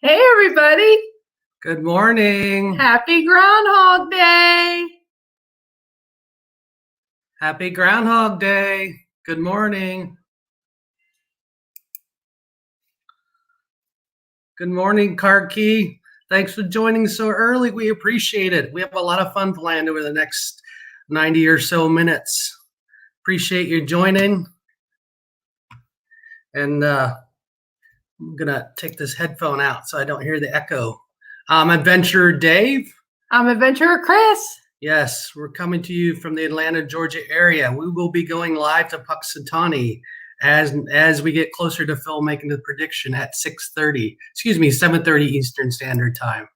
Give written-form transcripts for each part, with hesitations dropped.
Hey, everybody. Good morning. Happy Groundhog Day. Happy Groundhog Day. Good morning. Good morning, Karki. Thanks for joining so early. We appreciate it. We have a lot of fun planned over the next 90 or so minutes. Appreciate you joining. And I'm going to take this headphone out so I don't hear the echo. I'm Adventurer Dave. I'm Adventurer Chris. Yes, we're coming to you from the Atlanta, Georgia area. We will be going live to Punxsutawney as we get closer to Phil making the prediction at 7:30 Eastern Standard Time.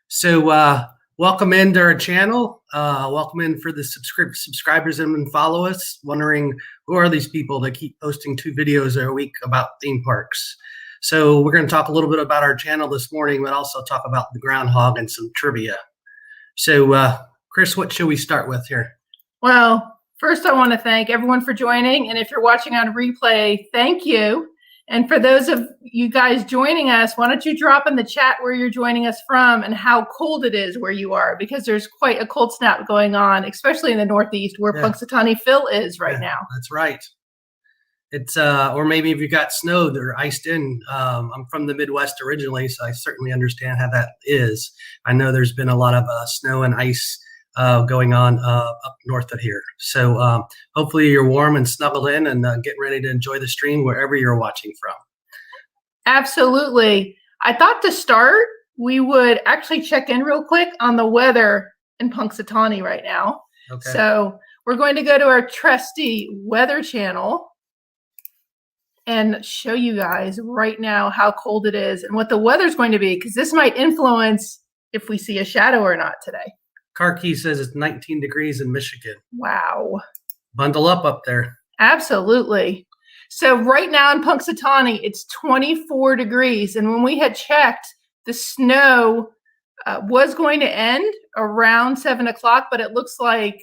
So welcome into our channel. Welcome in for the subscribers and follow us. Wondering who are these people that keep posting 2 videos a week about theme parks. So we're going to talk a little bit about our channel this morning, but also talk about the groundhog and some trivia. So Chris, what should we start with here? Well, first I want to thank everyone for joining. And if you're watching on replay, thank you. And for those of you guys joining us, why don't you drop in the chat where you're joining us from and how cold it is where you are, because there's quite a cold snap going on, especially in the Northeast where Punxsutawney Phil is right now. That's right. It's or maybe if you got snowed or iced in. I'm from the Midwest originally, so I certainly understand how that is. I know there's been a lot of snow and ice going on up north of here. So hopefully you're warm and snuggled in and getting ready to enjoy the stream wherever you're watching from. Absolutely. I thought to start, we would actually check in real quick on the weather in Punxsutawney right now. Okay. So we're going to go to our trusty weather channel and show you guys right now how cold it is and what the weather's going to be, because this might influence if we see a shadow or not today. Karki says it's 19 degrees in Michigan. Wow. Bundle up there. Absolutely. So right now in Punxsutawney, it's 24 degrees. And when we had checked, the snow was going to end around 7 o'clock, but it looks like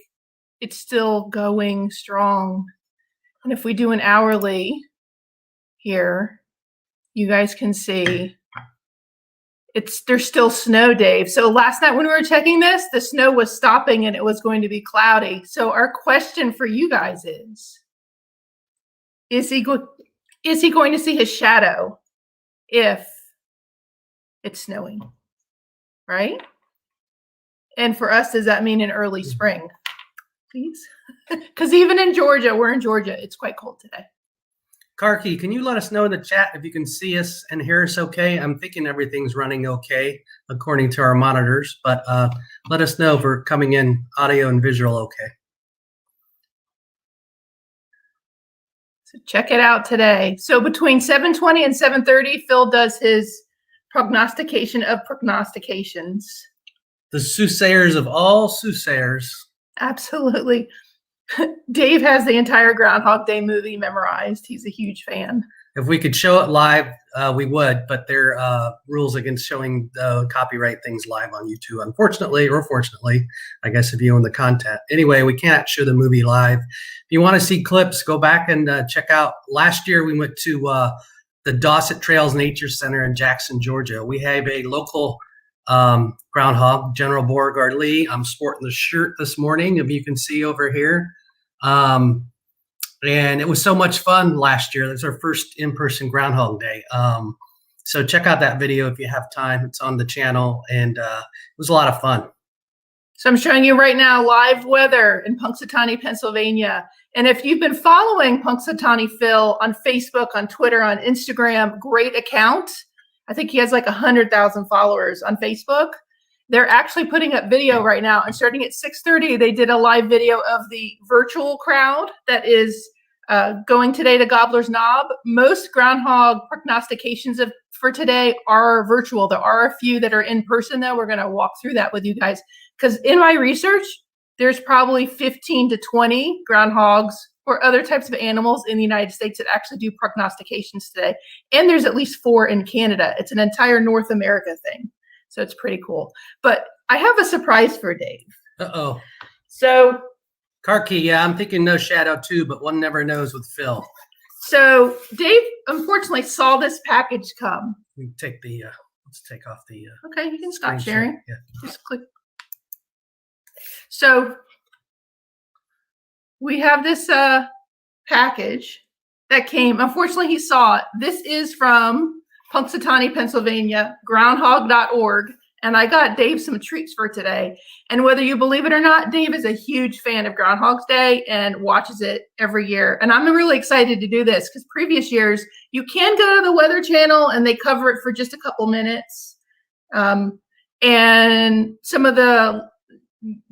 it's still going strong. And if we do an hourly here, you guys can see there's still snow, Dave. So last night when we were checking this, the snow was stopping and it was going to be cloudy. So our question for you guys is he going to see his shadow if it's snowing, right? And for us, does that mean an early spring? Please? Because even in Georgia, we're in Georgia, it's quite cold today. Karki, can you let us know in the chat if you can see us and hear us okay? I'm thinking everything's running okay according to our monitors, but let us know if we're coming in audio and visual okay. So check it out today. So between 7:20 and 7:30, Phil does his prognostication of prognostications. The soothsayers of all soothsayers. Absolutely. Dave has the entire Groundhog Day movie memorized. He's a huge fan. If we could show it live, we would, but there are rules against showing copyright things live on YouTube, unfortunately, or fortunately, I guess if you own the content. Anyway, we can't show the movie live. If you want to see clips, go back and check out. Last year, we went to the Dawson Trails Nature Center in Jackson, Georgia. We have a local groundhog, General Beauregard Lee. I'm sporting the shirt this morning, if you can see over here. And it was so much fun last year. It was our first in-person Groundhog Day. So check out that video if you have time. It's on the channel, and it was a lot of fun. So I'm showing you right now live weather in Punxsutawney, Pennsylvania. And if you've been following Punxsutawney Phil on Facebook, on Twitter, on Instagram, great account. I think he has like 100,000 followers on Facebook. They're actually putting up video right now, and starting at 6:30, they did a live video of the virtual crowd that is going today to Gobbler's Knob. Most groundhog prognostications for today are virtual. There are a few that are in person, though. We're going to walk through that with you guys, because in my research, there's probably 15 to 20 groundhogs or other types of animals in the United States that actually do prognostications today. And there's at least 4 in Canada. It's an entire North America thing. So it's pretty cool. But I have a surprise for Dave. Uh-oh. So Karki, yeah, I'm thinking no shadow too, but one never knows with Phil. So Dave unfortunately saw this package come. We take the let's take off the. Okay, you can stop screen sharing. share. Yeah. Just click. So we have this package that came. Unfortunately, he saw it. This is from Punxsutawney, Pennsylvania, groundhog.org. And I got Dave some treats for today. And whether you believe it or not, Dave is a huge fan of Groundhog's Day and watches it every year. And I'm really excited to do this because previous years, you can go to the Weather Channel and they cover it for just a couple minutes. And some of the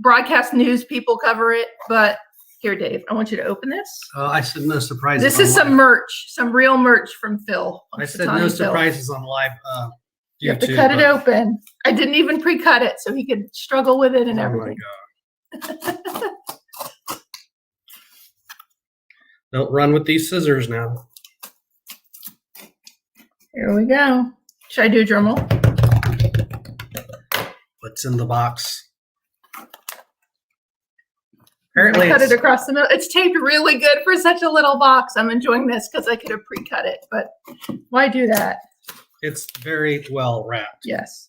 broadcast news people cover it. But here, Dave, I want you to open this. I said no surprises. This is some merch, some real merch from Phil. I said no surprises on live. You have to cut it open. I didn't even pre-cut it so he could struggle with it and everything. Oh my God. Don't run with these scissors now. Here we go. Should I do a drum roll? What's in the box? Apparently cut it across the middle. It's taped really good for such a little box. I'm enjoying this because I could have pre-cut it, but why do that? It's very well wrapped. Yes.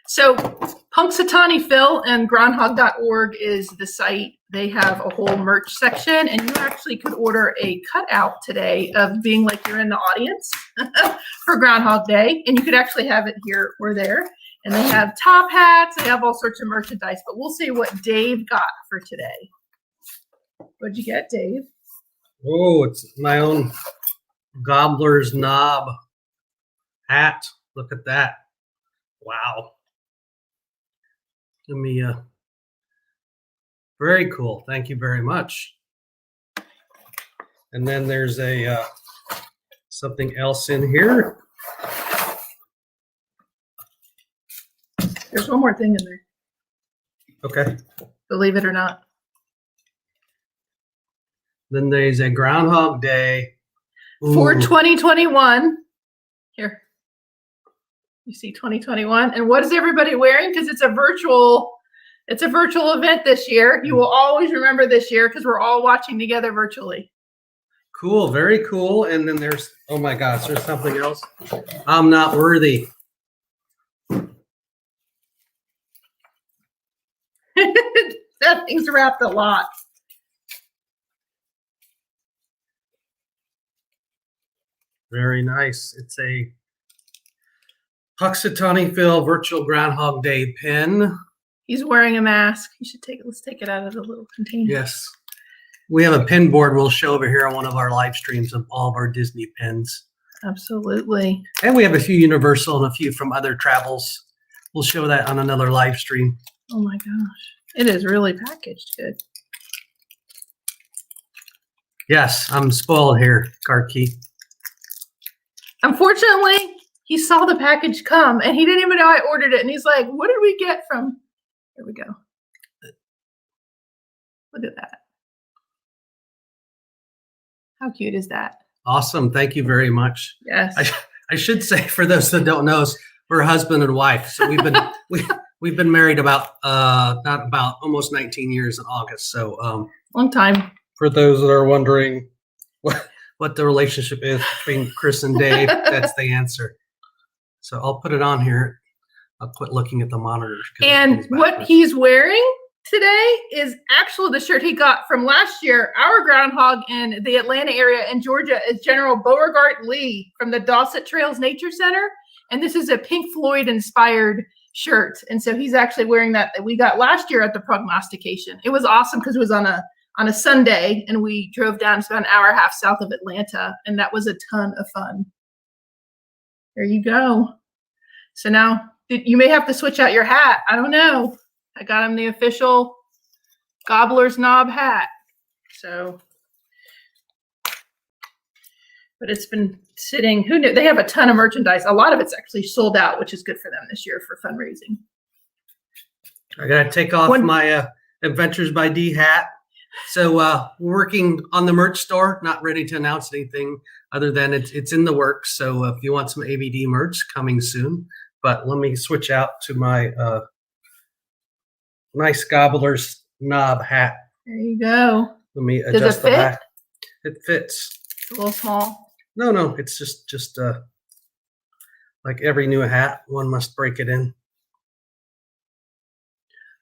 So Punxsutawney Phil and groundhog.org is the site. They have a whole merch section, and you actually could order a cutout today of being like you're in the audience for Groundhog Day, and you could actually have it here or there. And they have top hats. They have all sorts of merchandise, but we'll see what Dave got for today. What'd you get, Dave? Oh, it's my own Gobbler's knob hat. Look at that. Wow. Let me, very cool. Thank you very much. And then there's a, something else in here. There's one more thing in there. Okay. Believe it or not. Then there's a Groundhog Day. Ooh. For 2021. Here. You see 2021. And what is everybody wearing? Because it's a virtual event this year. You will always remember this year because we're all watching together virtually. Cool. Very cool. And then there's, oh my gosh, there's something else. I'm not worthy. That thing's wrapped a lot. Very nice. It's a Punxsutawney Phil virtual Groundhog Day pin. He's wearing a mask. You should let's take it out of the little container. Yes. We have a pin board we'll show over here on one of our live streams of all of our Disney pins. Absolutely. And we have a few Universal and a few from other travels. We'll show that on another live stream. Oh my gosh. It is really packaged good. Yes, I'm spoiled here, Karki. Unfortunately, he saw the package come and he didn't even know I ordered it. And he's like, what did we get from? Here we go. Look at that. How cute is that? Awesome. Thank you very much. Yes. I should say, for those that don't know, we're husband and wife. So we've been we've been married almost 19 years in August. So long time. For those that are wondering what the relationship is between Chris and Dave, that's the answer. So I'll put it on here. I'll quit looking at the monitor. And what he's wearing today is actually the shirt he got from last year. Our groundhog in the Atlanta area in Georgia is General Beauregard Lee from the Dawson Trails Nature Center. And this is a Pink Floyd inspired shirt. And so he's actually wearing that we got last year at the prognostication. It was awesome because it was on a Sunday and we drove down. It's about an hour and a half south of Atlanta. And that was a ton of fun. There you go. So now you may have to switch out your hat. I don't know. I got him the official Gobbler's knob hat. So, but it's been sitting. Who knew? They have a ton of merchandise. A lot of it's actually sold out, which is good for them this year for fundraising. I got to take off my Adventures by D hat. So we're working on the merch store. Not ready to announce anything other than it's in the works. So if you want some AVD merch, coming soon. But let me switch out to my nice Gobbler's knob hat. There you go. Let me adjust the back. It fits. It's a little small. No, it's just Like every new hat, one must break it in.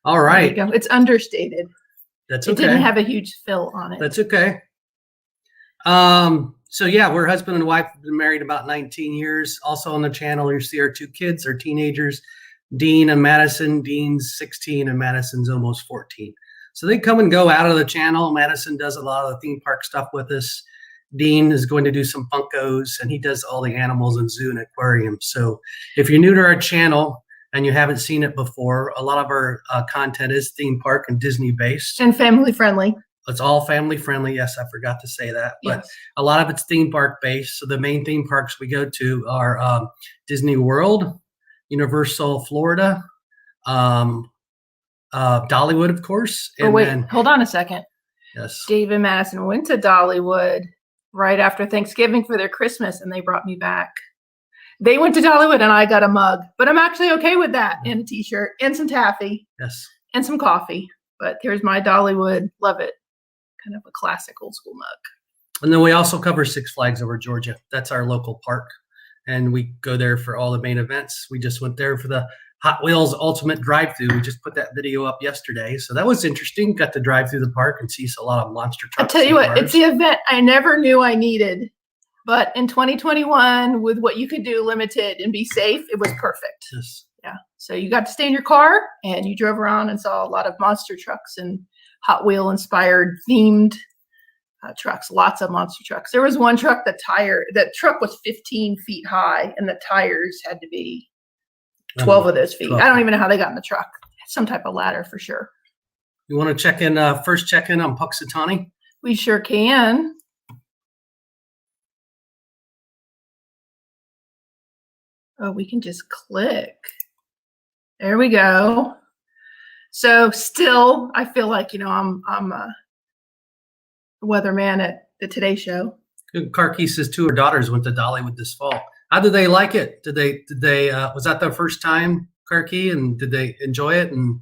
All There you right. go. It's understated. That's It okay. didn't have a huge fill on it. That's okay. So yeah, we're husband and wife. We've been married about 19 years. Also on the channel, you see our two kids, our teenagers, Dean and Madison. Dean's 16 and Madison's almost 14. So they come and go out of the channel. Madison does a lot of the theme park stuff with us. Dean is going to do some Funkos, and he does all the animals in zoo and aquarium. So if you're new to our channel and you haven't seen it before, a lot of our content is theme park and Disney based. And family friendly. It's all family friendly. Yes, I forgot to say that. But Yes. a lot of it's theme park based. So the main theme parks we go to are Disney World, Universal Florida, Dollywood, of course. Oh, wait, hold on a second. Yes. Dave and Madison went to Dollywood right after Thanksgiving for their Christmas, and they brought me back. They went to Dollywood, and I got a mug. But I'm actually okay with that, and a T-shirt, and some taffy. Yes. And some coffee. But here's my Dollywood. Love it. Kind of a classic old school mug. And then we also cover Six Flags over Georgia. That's our local park. And we go there for all the main events. We just went there for the Hot Wheels Ultimate Drive-Thru. We just put that video up yesterday. So that was interesting. Got to drive through the park and see a lot of monster trucks. I'll tell you what, cars. it's the event I never knew I needed. But in 2021, with what you could do limited and be safe, it was perfect. Yes. Yeah. So you got to stay in your car and you drove around and saw a lot of monster trucks and Hot Wheel inspired themed trucks, lots of monster trucks. There was one truck, that truck was 15 feet high and the tires had to be 12 of those feet. 12. I don't even know how they got in the truck. Some type of ladder for sure. You want to check in, first check in on Punxsutawney? We sure can. Oh, we can just click. There we go. So still, I feel like, I'm a weatherman at the Today Show. Karki says two of her daughters went to Dollywood this fall. How did they like it? Did they was that their first time, Karki, and did they enjoy it? And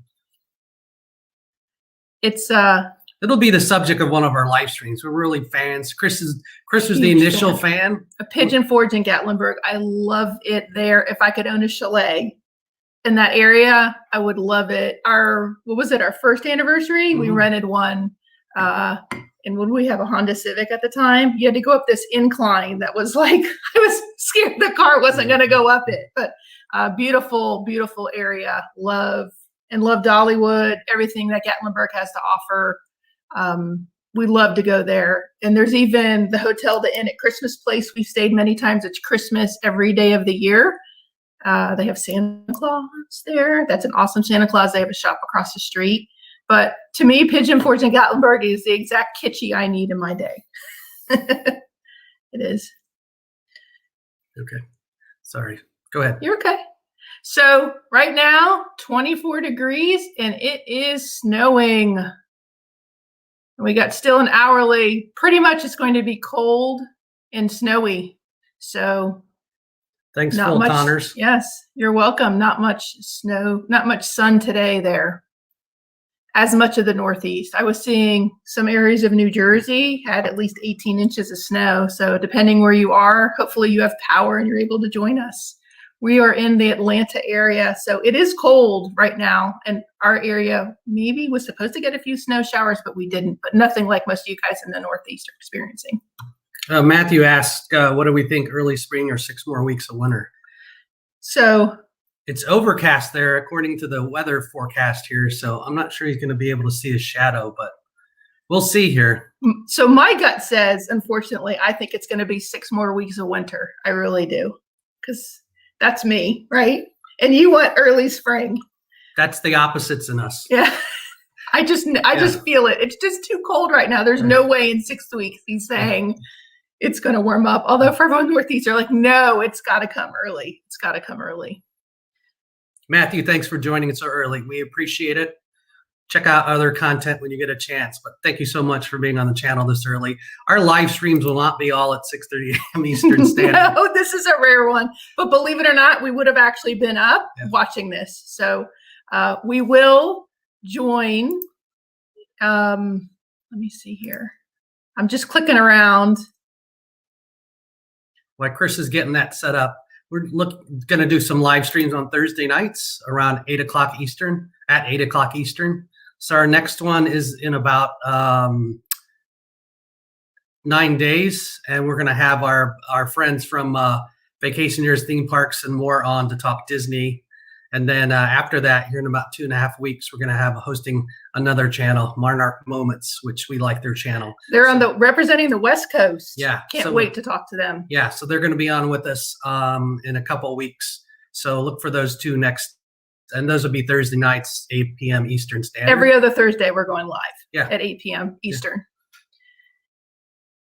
it's it'll be the subject of one of our live streams. We're really fans. Chris was the Huge initial fan. A Pigeon Forge in Gatlinburg. I love it there. If I could own a chalet in that area, I would love it. Our first anniversary? We rented one. And when we have a Honda Civic at the time, you had to go up this incline that was like, I was scared the car wasn't going to go up it. But beautiful, beautiful area. Love Dollywood, everything that Gatlinburg has to offer. We love to go there. And there's even the hotel, the Inn at Christmas Place. We've stayed many times. It's Christmas every day of the year. They have Santa Claus there. That's an awesome Santa Claus. They have a shop across the street. But to me, Pigeon Forge in Gatlinburg is the exact kitschy I need in my day. It is. Okay. Sorry. Go ahead. You're okay. So right now, 24 degrees, and it is snowing. And we got still an hourly. Pretty much it's going to be cold and snowy. So Thanks, not Phil much. Connors. Yes, you're welcome. Not much snow, not much sun today there. As much of the Northeast. I was seeing some areas of New Jersey had at least 18 inches of snow. So depending where you are, hopefully you have power and you're able to join us. We are in the Atlanta area, so it is cold right now. And our area maybe was supposed to get a few snow showers, but we didn't. But nothing like most of you guys in the Northeast are experiencing. Matthew asked, what do we think, early spring or 6 more weeks of winter? So it's overcast there according to the weather forecast here. So I'm not sure he's going to be able to see his shadow, but we'll see here. So my gut says, unfortunately, I think it's going to be 6 more weeks of winter. I really do. Because that's me, right? And you want early spring. That's the opposites in us. Yeah. I just feel it. It's just too cold right now. There's no way in 6 weeks he's saying it's going to warm up. Although for everyone Northeast, they're like, no, it's got to come early. It's got to come early. Matthew, thanks for joining us so early. We appreciate it. Check out other content when you get a chance. But thank you so much for being on the channel this early. Our live streams will not be all at 6:30 a.m. Eastern Standard. No, this is a rare one. But believe it or not, we would have actually been up watching this. So we will join. Let me see here. I'm just clicking around. While Chris is getting that set up, we're going to do some live streams on Thursday nights around 8 o'clock Eastern, at 8 o'clock Eastern. So our next one is in about 9 days, and we're going to have our friends from Vacationers Theme Parks and more on to talk Disney. And then after that, here in about 2.5 weeks, we're going to have hosting another channel, Monarch Moments, which we like their channel. They're on representing the West Coast. Yeah. Can't wait to talk to them. Yeah. So they're going to be on with us in a couple of weeks. So look for those two next. And those will be Thursday nights, 8 p.m. Eastern Standard. Every other Thursday, we're going live at 8 p.m. Eastern. Yeah.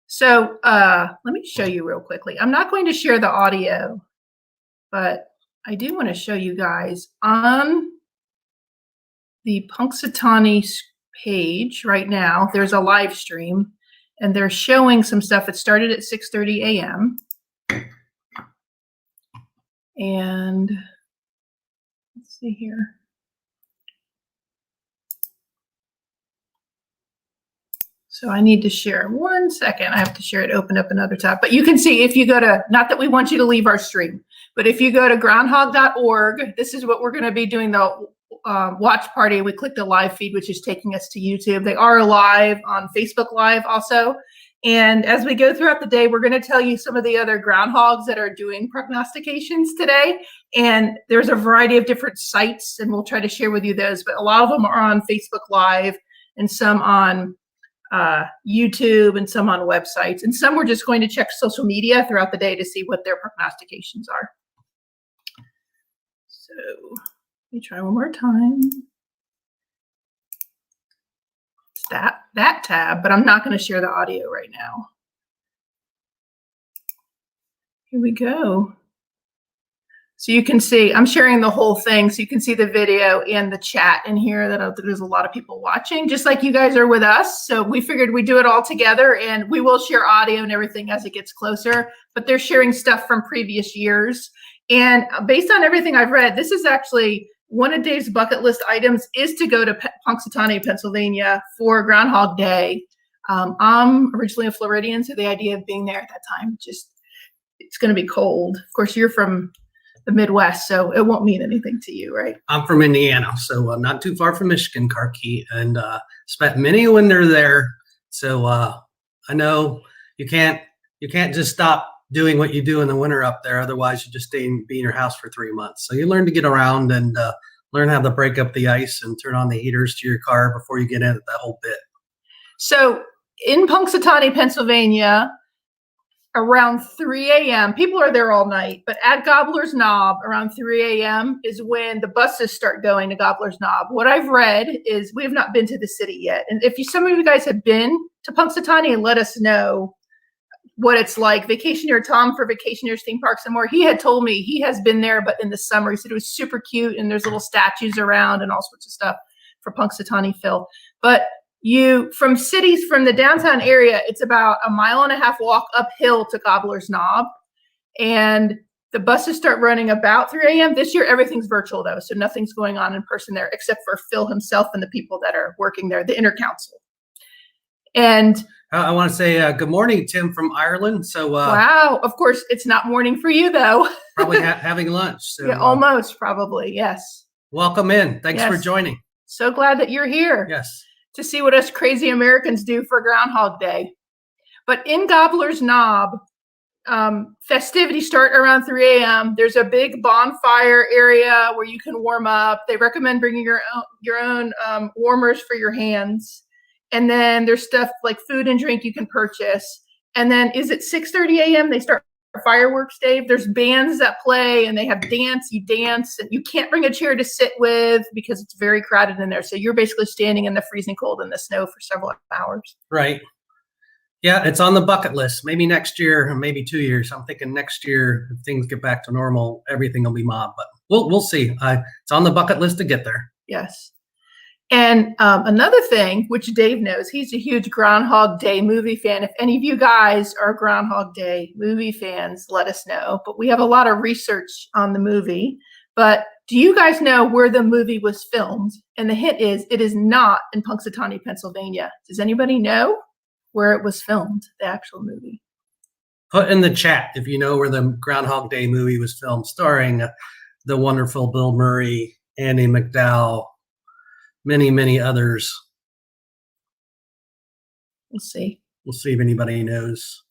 So let me show you real quickly. I'm not going to share the audio, but I do want to show you guys on the Punxsutawney page right now. There's a live stream, and they're showing some stuff. It started at 6:30 a.m. And let's see here. So I need to share 1 second. I have to share it, open up another tab. But you can see if you go to, not that we want you to leave our stream, but if you go to groundhog.org, this is what we're going to be doing the watch party. We click the live feed, which is taking us to YouTube. They are live on Facebook Live also. And as we go throughout the day, we're going to tell you some of the other groundhogs that are doing prognostications today. And there's a variety of different sites, and we'll try to share with you those. But a lot of them are on Facebook Live, and some on YouTube, and some on websites. And some we're just going to check social media throughout the day to see what their prognostications are. So let me try one more time. It's that tab, but I'm not going to share the audio right now. Here we go. So you can see, I'm sharing the whole thing, so you can see the video and the chat in here. That there's a lot of people watching, just like you guys are with us. So we figured we'd do it all together, and we will share audio and everything as it gets closer. But they're sharing stuff from previous years. And based on everything I've read, this is actually one of Dave's bucket list items is to go to Punxsutawney, Pennsylvania for Groundhog Day. I'm originally a Floridian, so the idea of being there at that time, it's going to be cold. Of course, you're from the Midwest, so it won't mean anything to you, right? I'm from Indiana, so not too far from Michigan, Carkey, and spent many a winter there. So I know you can't just stop doing what you do in the winter up there. Otherwise, you just be in your house for 3 months. So you learn to get around and learn how to break up the ice and turn on the heaters to your car before you get in that whole bit. So in Punxsutawney, Pennsylvania, around 3 a.m., people are there all night, but at Gobbler's Knob around 3 a.m. is when the buses start going to Gobbler's Knob. What I've read is we have not been to the city yet. And if some of you guys have been to Punxsutawney, let us know what it's like. Vacationeer Tom for Vacationers Theme Parks and More, he had told me he has been there, but in the summer. He said it was super cute, and there's little statues around and all sorts of stuff for Punxsutawney Phil. But from the downtown area, it's about a 1.5 mile walk uphill to Gobbler's Knob. And the buses start running about 3 a.m. This year, everything's virtual, though, so nothing's going on in person there except for Phil himself and the people that are working there, the inner council. And I want to say good morning, Tim from Ireland. So wow, of course, it's not morning for you, though. Probably having lunch. So, yeah, almost, probably, yes. Welcome in. Thanks for joining. So glad that you're here. Yes. To see what us crazy Americans do for Groundhog Day. But in Gobbler's Knob, festivities start around 3 a.m. There's a big bonfire area where you can warm up. They recommend bringing your own warmers for your hands. And then there's stuff like food and drink you can purchase. And then is it 6:30 a.m. they start fireworks, Dave? There's bands that play, and they have dance. You dance, and you can't bring a chair to sit with because it's very crowded in there. So you're basically standing in the freezing cold in the snow for several hours. Right. Yeah, it's on the bucket list. Maybe next year, or maybe 2 years. I'm thinking next year, if things get back to normal, everything will be mob. But we'll see. It's on the bucket list to get there. Yes. And another thing, which Dave knows, he's a huge Groundhog Day movie fan. If any of you guys are Groundhog Day movie fans, let us know. But we have a lot of research on the movie. But do you guys know where the movie was filmed? And the hint is, it is not in Punxsutawney, Pennsylvania. Does anybody know where it was filmed, the actual movie? Put in the chat if you know where the Groundhog Day movie was filmed, starring the wonderful Bill Murray, Andy McDowell, many, many others. We'll see. We'll see if anybody knows.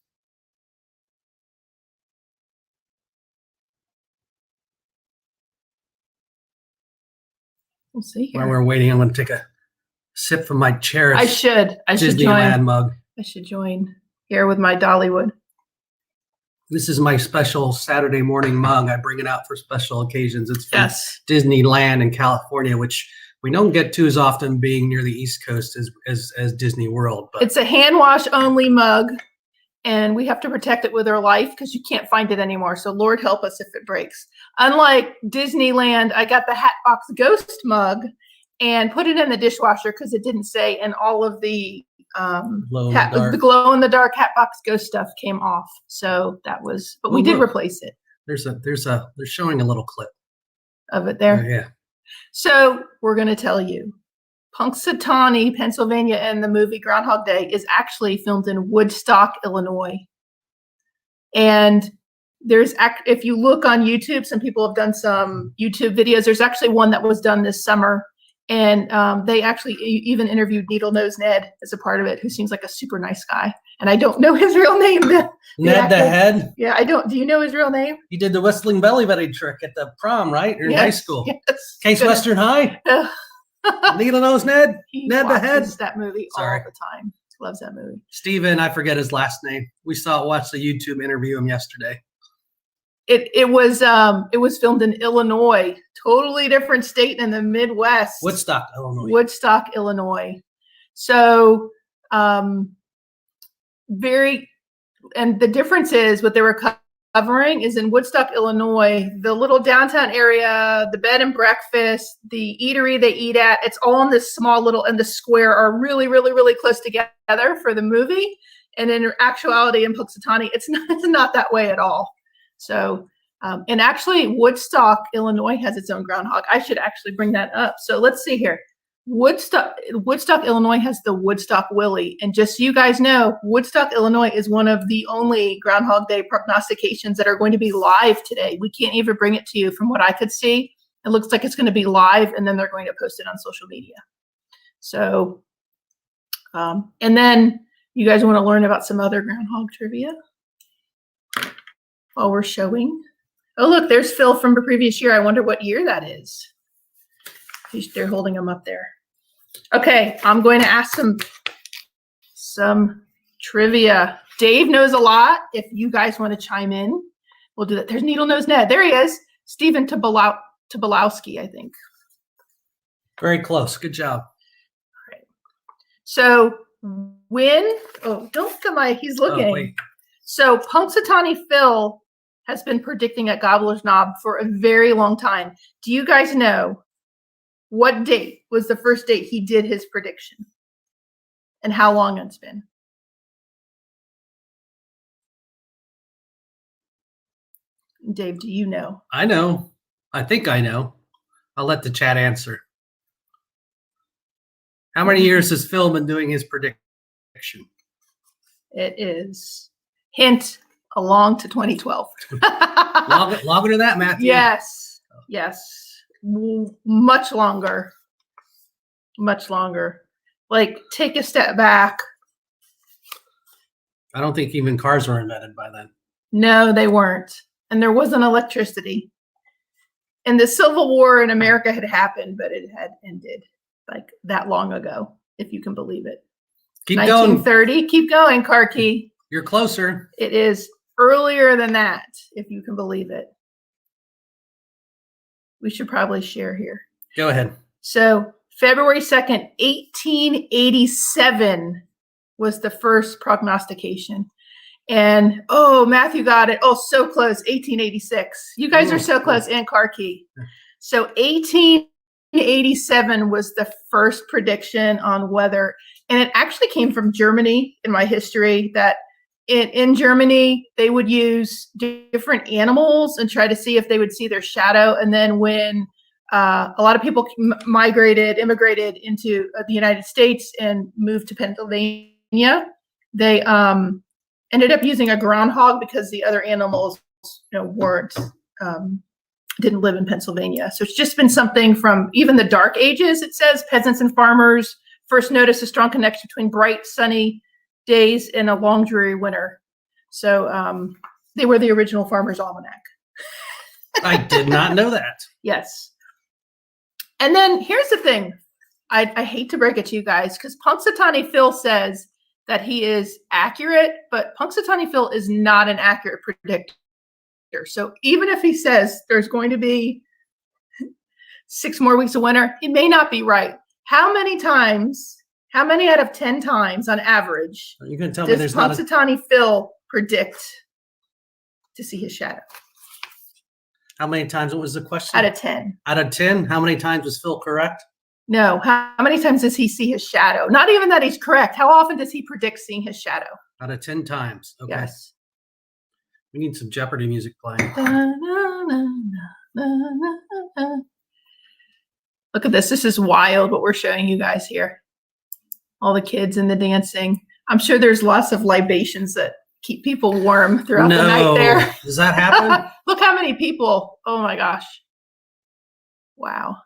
We'll see here. While we're waiting, I'm going to take a sip from my cherished I should Disneyland join. mug. I should join here with my Dollywood. This is my special Saturday morning mug. I bring it out for special occasions. It's from Yes. Disneyland in California, which we don't get to as often being near the East Coast as Disney World. But It's a hand wash only mug, and we have to protect it with our life because you can't find it anymore. So Lord help us if it breaks. Unlike Disneyland, I got the Hatbox Ghost mug and put it in the dishwasher because it didn't say, and all of the the glow in the dark Hatbox Ghost stuff came off. So that was, but we did replace it. They're showing a little clip of it there. Yeah. So we're going to tell you, Punxsutawney, Pennsylvania, and the movie Groundhog Day is actually filmed in Woodstock, Illinois. And if you look on YouTube, some people have done some YouTube videos. There's actually one that was done this summer. And they actually even interviewed Needle Nose Ned as a part of it, who seems like a super nice guy. And I don't know his real name. Ned the Head? Yeah, I don't. Do you know his real name? He did the whistling belly buddy trick at the prom, right? Or in high school. Yes. Case Western High? Needle Nose Ned? He Ned the Head? That movie all the time. Loves that movie. Steven, I forget his last name. We watched the YouTube interview him yesterday. It was filmed in Illinois, totally different state in the Midwest. Woodstock, Illinois. Woodstock, Illinois. So and the difference is what they were covering is in Woodstock, Illinois, the little downtown area, the bed and breakfast, the eatery they eat at, it's all in this small little, and the square are really, really, really close together for the movie. And in actuality, in Punxsutawney, it's not that way at all. So, and actually Woodstock, Illinois has its own groundhog. I should actually bring that up. So let's see here. Woodstock, Illinois has the Woodstock Willie. And just so you guys know, Woodstock, Illinois is one of the only Groundhog Day prognostications that are going to be live today. We can't even bring it to you from what I could see. It looks like it's going to be live, and then they're going to post it on social media. So, and then you guys want to learn about some other groundhog trivia while we're showing. Oh, look, there's Phil from the previous year. I wonder what year that is. They're holding them up there. Okay, I'm going to ask some trivia. Dave knows a lot. If you guys want to chime in, we'll do that. There's Needle Nose Ned. There he is. Stephen Tobolowski, I think. Very close. Good job. All right. So don't look at he's looking. Oh, wait. So Punxsutawney Phil has been predicting at Gobbler's Knob for a very long time. Do you guys know what date was the first date he did his prediction? And how long it's been? Dave, do you know? I know. I think I know. I'll let the chat answer. How many years has Phil been doing his prediction? It is, hint, along to 2012. Longer than that, Matthew. Yes. Much longer. Like, take a step back. I don't think even cars were invented by then. No, they weren't. And there wasn't electricity. And the Civil War in America had happened, but it had ended like that long ago, if you can believe it. Keep 1930. going. Keep going, Karki. You're closer. It is earlier than that, if you can believe it. We should probably share here. Go ahead. So February 2nd, 1887 was the first prognostication. And, Matthew got it. Oh, so close. 1886. You guys are so close. And Karki. So 1887 was the first prediction on weather. And it actually came from Germany in my history, that in Germany, they would use different animals and try to see if they would see their shadow. And then when a lot of people immigrated into the United States and moved to Pennsylvania, they ended up using a groundhog because the other animals, weren't didn't live in Pennsylvania. So it's just been something from even the Dark Ages. It says peasants and farmers first noticed a strong connection between bright, sunny days and a long, dreary winter. So they were the original Farmer's Almanac. I did not know that. Yes. And then here's the thing. I hate to break it to you guys, because Punxsutawney Phil says that he is accurate, but Punxsutawney Phil is not an accurate predictor. So even if he says there's going to be 6 more weeks of winter, he may not be right. How many out of 10 times on average You're going to tell me does there's not Punxsutawney Phil predict to see his shadow? How many times? What was the question? Out of 10. Out of 10, how many times was Phil correct? No. How many times does he see his shadow? Not even that he's correct. How often does he predict seeing his shadow? Out of 10 times. Okay. Yes. We need some Jeopardy music playing. Look at this. This is wild what we're showing you guys here. All the kids and the dancing. I'm sure there's lots of libations that keep people warm throughout the night there. Does that happen? Look how many people. Oh my gosh. Wow.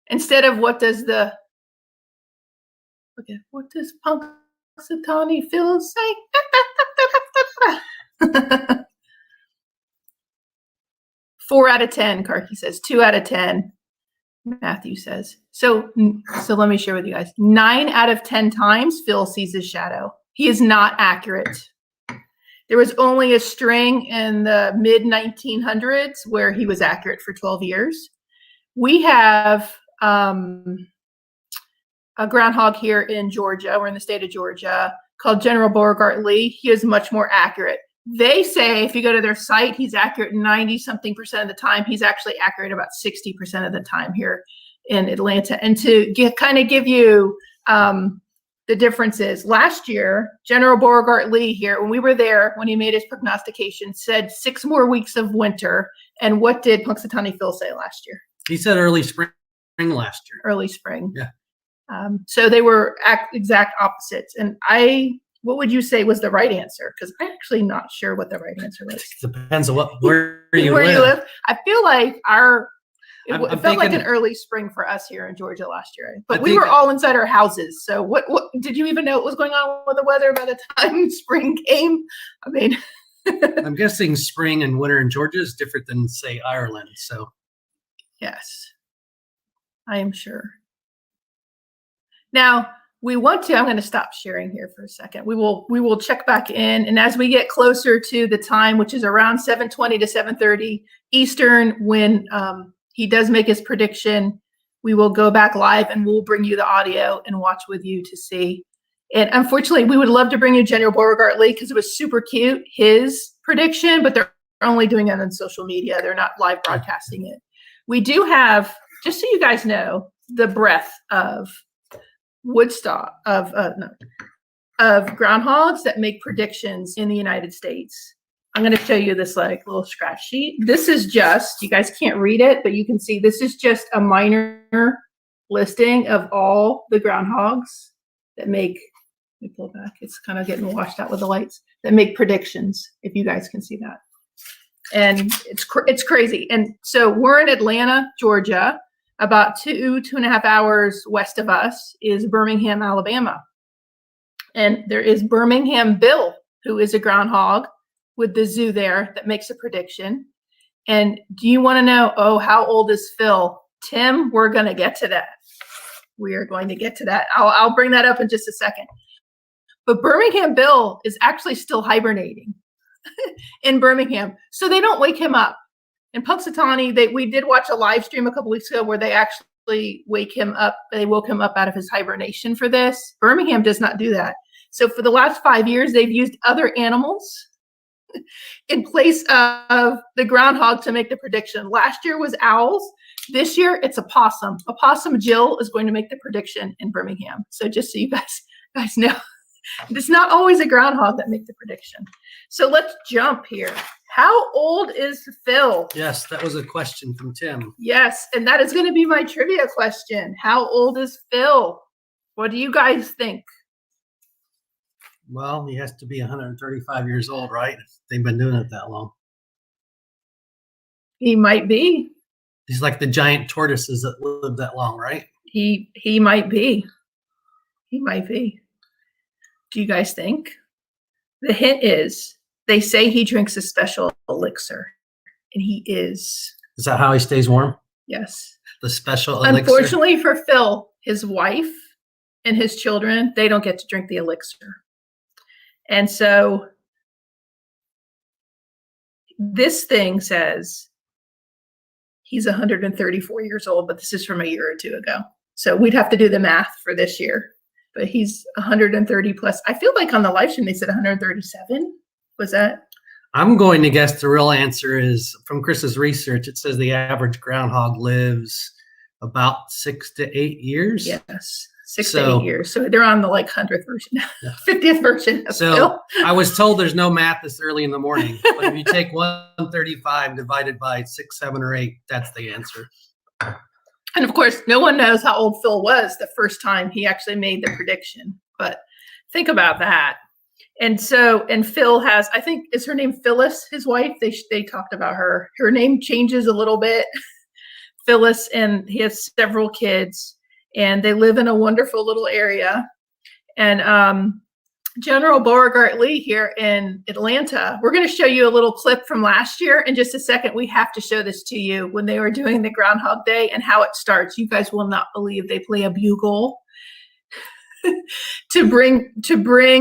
Instead of what does Punxsutawney Phil say? 4 out of 10, Karki says. 2 out of 10, Matthew says. So let me share with you guys. 9 out of 10 times Phil sees his shadow. He is not accurate. There was only a string in the mid 1900s where he was accurate for 12 years. We have a groundhog here in Georgia. We're in the state of Georgia, called General Beauregard Lee. He is much more accurate. They say if you go to their site, he's accurate 90-something% of the time. He's actually accurate about 60% of the time here in Atlanta. And to give you the differences, last year, General Beauregard Lee here, when we were there, when he made his prognostication, said 6 more weeks of winter. And what did Punxsutawney Phil say last year? He said early spring last year. Early spring. Yeah. So they were exact opposites. And what would you say was the right answer? Because I'm actually not sure what the right answer was. Depends on where you live. I feel like it felt like an early spring for us here in Georgia last year. But we were all inside our houses. So what did you even know what was going on with the weather by the time spring came? I mean, I'm guessing spring and winter in Georgia is different than, say, Ireland. So yes, I am sure. Now, I'm going to stop sharing here for a second. We will check back in. And as we get closer to the time, which is around 7:20 to 7:30 Eastern, when he does make his prediction, we will go back live and we'll bring you the audio and watch with you to see. And unfortunately, we would love to bring you General Beauregard Lee because it was super cute, his prediction, but they're only doing it on social media. They're not live broadcasting it. We do have, just so you guys know, the breadth of groundhogs that make predictions in the United States. I'm going to show you this little scratch sheet. This is just, you guys can't read it, but you can see this is just a minor listing of all the groundhogs that make, let me pull back, it's kind of getting washed out with the lights, that make predictions, if you guys can see that. And it's crazy. And so we're in Atlanta, Georgia. About 2.5 hours west of us is Birmingham, Alabama. And there is Birmingham Bill, who is a groundhog with the zoo there that makes a prediction. And do you want to know, how old is Phil? Tim, we're going to get to that. We are going to get to that. I'll bring that up in just a second. But Birmingham Bill is actually still hibernating in Birmingham. So they don't wake him up. In Punxsutawney, we did watch a live stream a couple weeks ago where they actually wake him up. They woke him up out of his hibernation for this. Birmingham does not do that. So for the last 5 years, they've used other animals in place of the groundhog to make the prediction. Last year was owls. This year, it's a possum. A possum Jill is going to make the prediction in Birmingham. So just so you guys know, it's not always a groundhog that makes the prediction. So let's jump here. How old is Phil? Yes, that was a question from Tim. Yes, and that is going to be my trivia question. How old is Phil? What do you guys think? Well, he has to be 135 years old, right? They've been doing it that long. He might be. He's like the giant tortoises that live that long, right? He might be. He might be. Do you guys think? The hint is they say he drinks a special elixir, and he is. Is that how he stays warm? Yes. The special elixir? Unfortunately for Phil, his wife and his children, they don't get to drink the elixir. And so this thing says he's 134 years old, but this is from a year or two ago. So we'd have to do the math for this year. But he's 130 plus. I feel like on the live stream they said 137. Was that? I'm going to guess the real answer is from Chris's research. It says the average groundhog lives about 6 to 8 years. Yes, 6 to 8 years. So they're on the 100th version, Yeah. 50th version. So Phil. I was told there's no math this early in the morning, but if you take 135 divided by 6, 7, or 8, that's the answer. And of course, no one knows how old Phil was the first time he actually made the prediction. But think about that. And so, and Phil has, I think, is her name Phyllis, his wife? They talked about her. Her name changes a little bit. Phyllis, and he has several kids, and they live in a wonderful little area. And General Beauregard Lee here in Atlanta, we're going to show you a little clip from last year in just a second. We have to show this to you when they were doing the Groundhog Day and how it starts. You guys will not believe they play a bugle to bring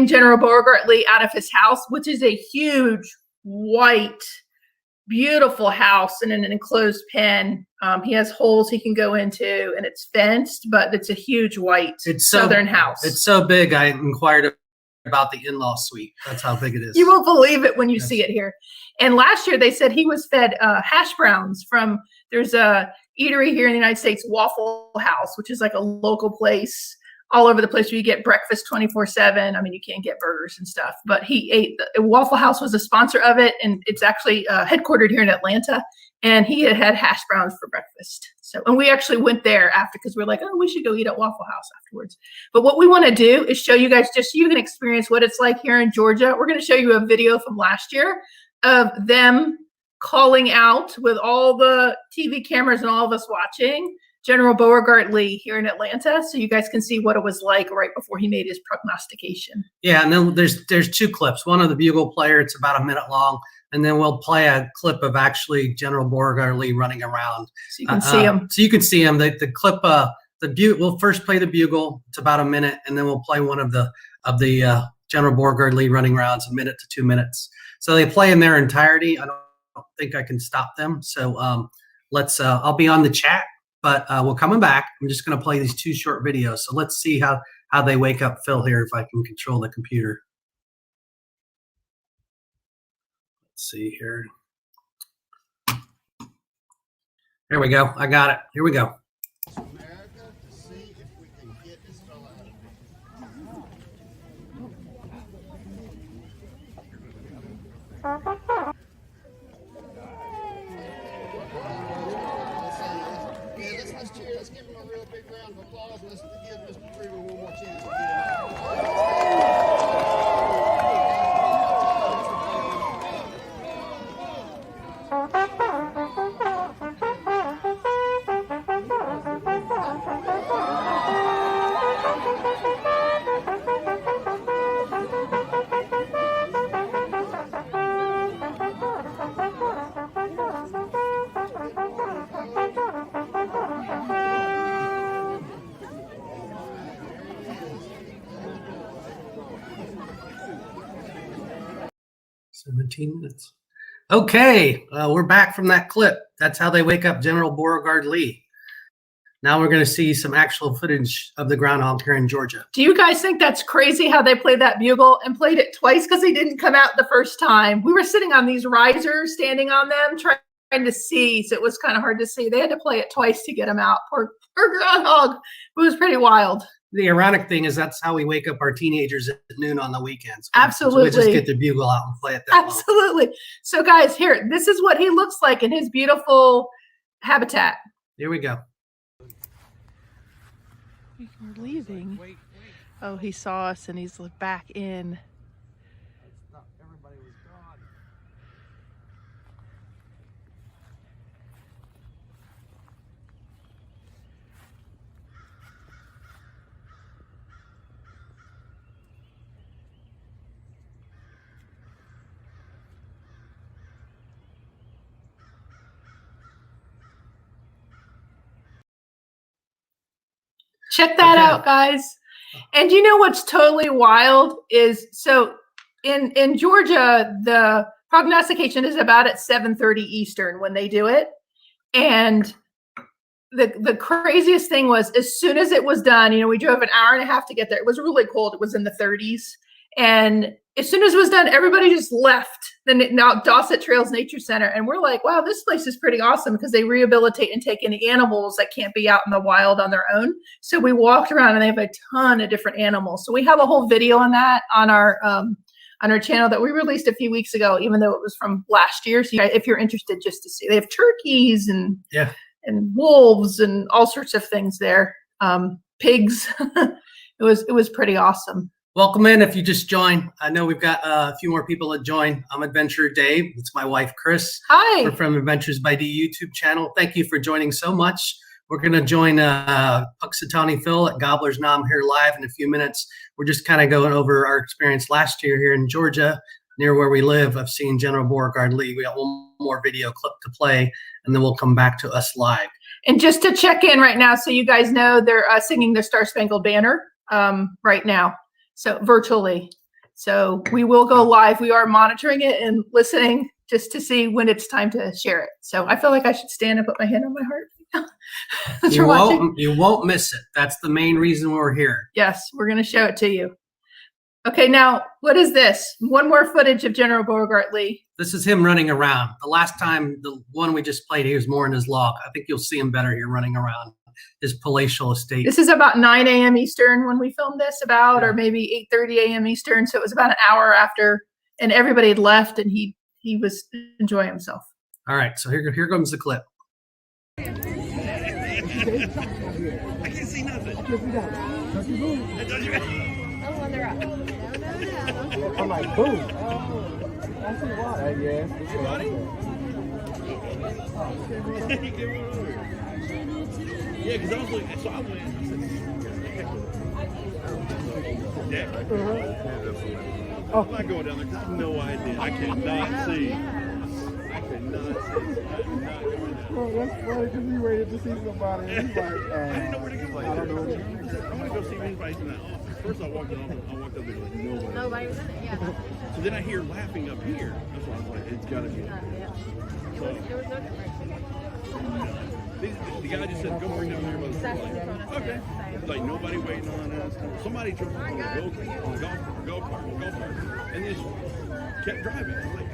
General Beauregard Lee out of his house, which is a huge, white, beautiful house in an enclosed pen. He has holes he can go into, and it's fenced, but it's a huge white southern house. It's so big, I inquired about the in-law suite. That's how big it is. You won't believe it when you see it here. And last year they said he was fed hash browns from, there's a eatery here in the United States, Waffle House, which is like a local place all over the place where you get breakfast 24/7. I mean, you can't get burgers and stuff, but he ate, Waffle House was a sponsor of it, and it's actually headquartered here in Atlanta, and he had hash browns for breakfast. So, and we actually went there after because we're like, oh, we should go eat at Waffle House afterwards. But what we want to do is show you guys, just so you can experience what it's like here in Georgia. We're going to show you a video from last year of them calling out with all the TV cameras and all of us watching General Beauregard Lee here in Atlanta, so you guys can see what it was like right before he made his prognostication. Yeah, and then there's two clips. One of the bugle player, it's about a minute long, and then we'll play a clip of actually General Beauregard Lee running around. So you can see him. So you can see him. The clip, we'll first play the bugle. It's about a minute, and then we'll play one of the General Beauregard Lee running around. It's a minute to 2 minutes. So they play in their entirety. I don't think I can stop them. So I'll be on the chat. But we're coming back. I'm just going to play these two short videos. So let's see how they wake up Phil here if I can control the computer. Let's see here. There we go. I got it. Here we go. America to see if we can get this fella out of here. Let's cheer. Let's give him a real big round of applause. And let's give Mr. Freeman one more chance to get him Minutes. Okay, we're back from that clip. That's how they wake up General Beauregard Lee. Now we're going to see some actual footage of the groundhog here in Georgia. Do you guys think that's crazy how they played that bugle and played it twice because he didn't come out the first time? We were sitting on these risers, standing on them, trying to see, so it was kind of hard to see. They had to play it twice to get him out. Poor groundhog. It was pretty wild. The ironic thing is that's how we wake up our teenagers at noon on the weekends. Absolutely. So we just get the bugle out and play it that Absolutely. Long. So guys, here, this is what he looks like in his beautiful habitat. Here we go. We're leaving. Oh, he saw us and he's back in. Check that Okay. out, guys. And you know what's totally wild is, so in Georgia, the prognostication is about at 7:30 Eastern when they do it. And the craziest thing was, as soon as it was done, we drove an hour and a half to get there. It was really cold. It was in the 30s. And as soon as it was done, everybody just left now Dawson Trails Nature Center. And we're like, wow, this place is pretty awesome because they rehabilitate and take any animals that can't be out in the wild on their own. So we walked around and they have a ton of different animals. So we have a whole video on that on our channel that we released a few weeks ago, even though it was from last year. So if you're interested just to see, they have turkeys and wolves and all sorts of things there. Pigs. It was pretty awesome. Welcome in if you just joined. I know we've got a few more people to join. I'm Adventurer Dave. It's my wife, Chris. Hi. We're from Adventures by D YouTube channel. Thank you for joining so much. We're going to join Punxsutawney Phil at Gobbler's Nom here live in a few minutes. We're just kind of going over our experience last year here in Georgia, near where we live, of seeing General Beauregard Lee. We got one more video clip to play, and then we'll come back to us live. And just to check in right now, so you guys know, they're singing the Star Spangled Banner right now. So virtually. So we will go live. We are monitoring it and listening just to see when it's time to share it. So I feel like I should stand and put my hand on my heart. You won't miss it. That's the main reason we're here. Yes, we're going to show it to you. Okay, now what is this? One more footage of General Beauregard Lee. This is him running around. The last time, the one we just played, he was more in his log. I think you'll see him better here running around his palatial estate. This is about 9 a.m. Eastern when we filmed this, or maybe 8:30 a.m. Eastern. So it was about an hour after, and everybody had left, and he was enjoying himself. All right, so here comes the clip. I can't see nothing. I'm like, boom. I see why. Yeah, because I was like, so I went. I said, yeah. I'm not going down there because I have no idea. I cannot see. I cannot see. Well, that's funny because we waited to see somebody. And he's like, I didn't know where to go. I don't know what to do. I'm going to go see if anybody's in that office. First I walked up there like, nobody. Nobody was in it, yeah. So then I hear laughing up here. That's why I was like, it's got to be. The guy just said, go bring down there. Like, okay. It's like nobody waiting on us. Somebody drove on a golf cart, and just kept driving. I was like,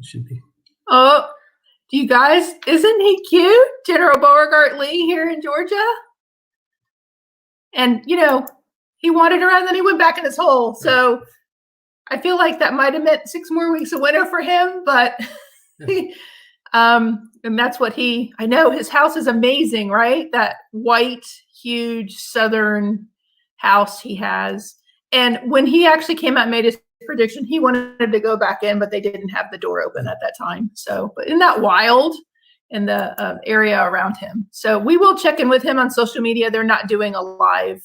Should be. Oh, do you guys, isn't he cute? General Beauregard Lee here in Georgia. And, he wandered around, then he went back in his hole. So I feel like that might have meant 6 more weeks of winter for him, but, and that's what I know his house is amazing, right? That white, huge Southern house he has. And when he actually came out and made his prediction, he wanted to go back in, but they didn't have the door open at that time. So, but isn't that wild in the area around him? So we will check in with him on social media. They're not doing a live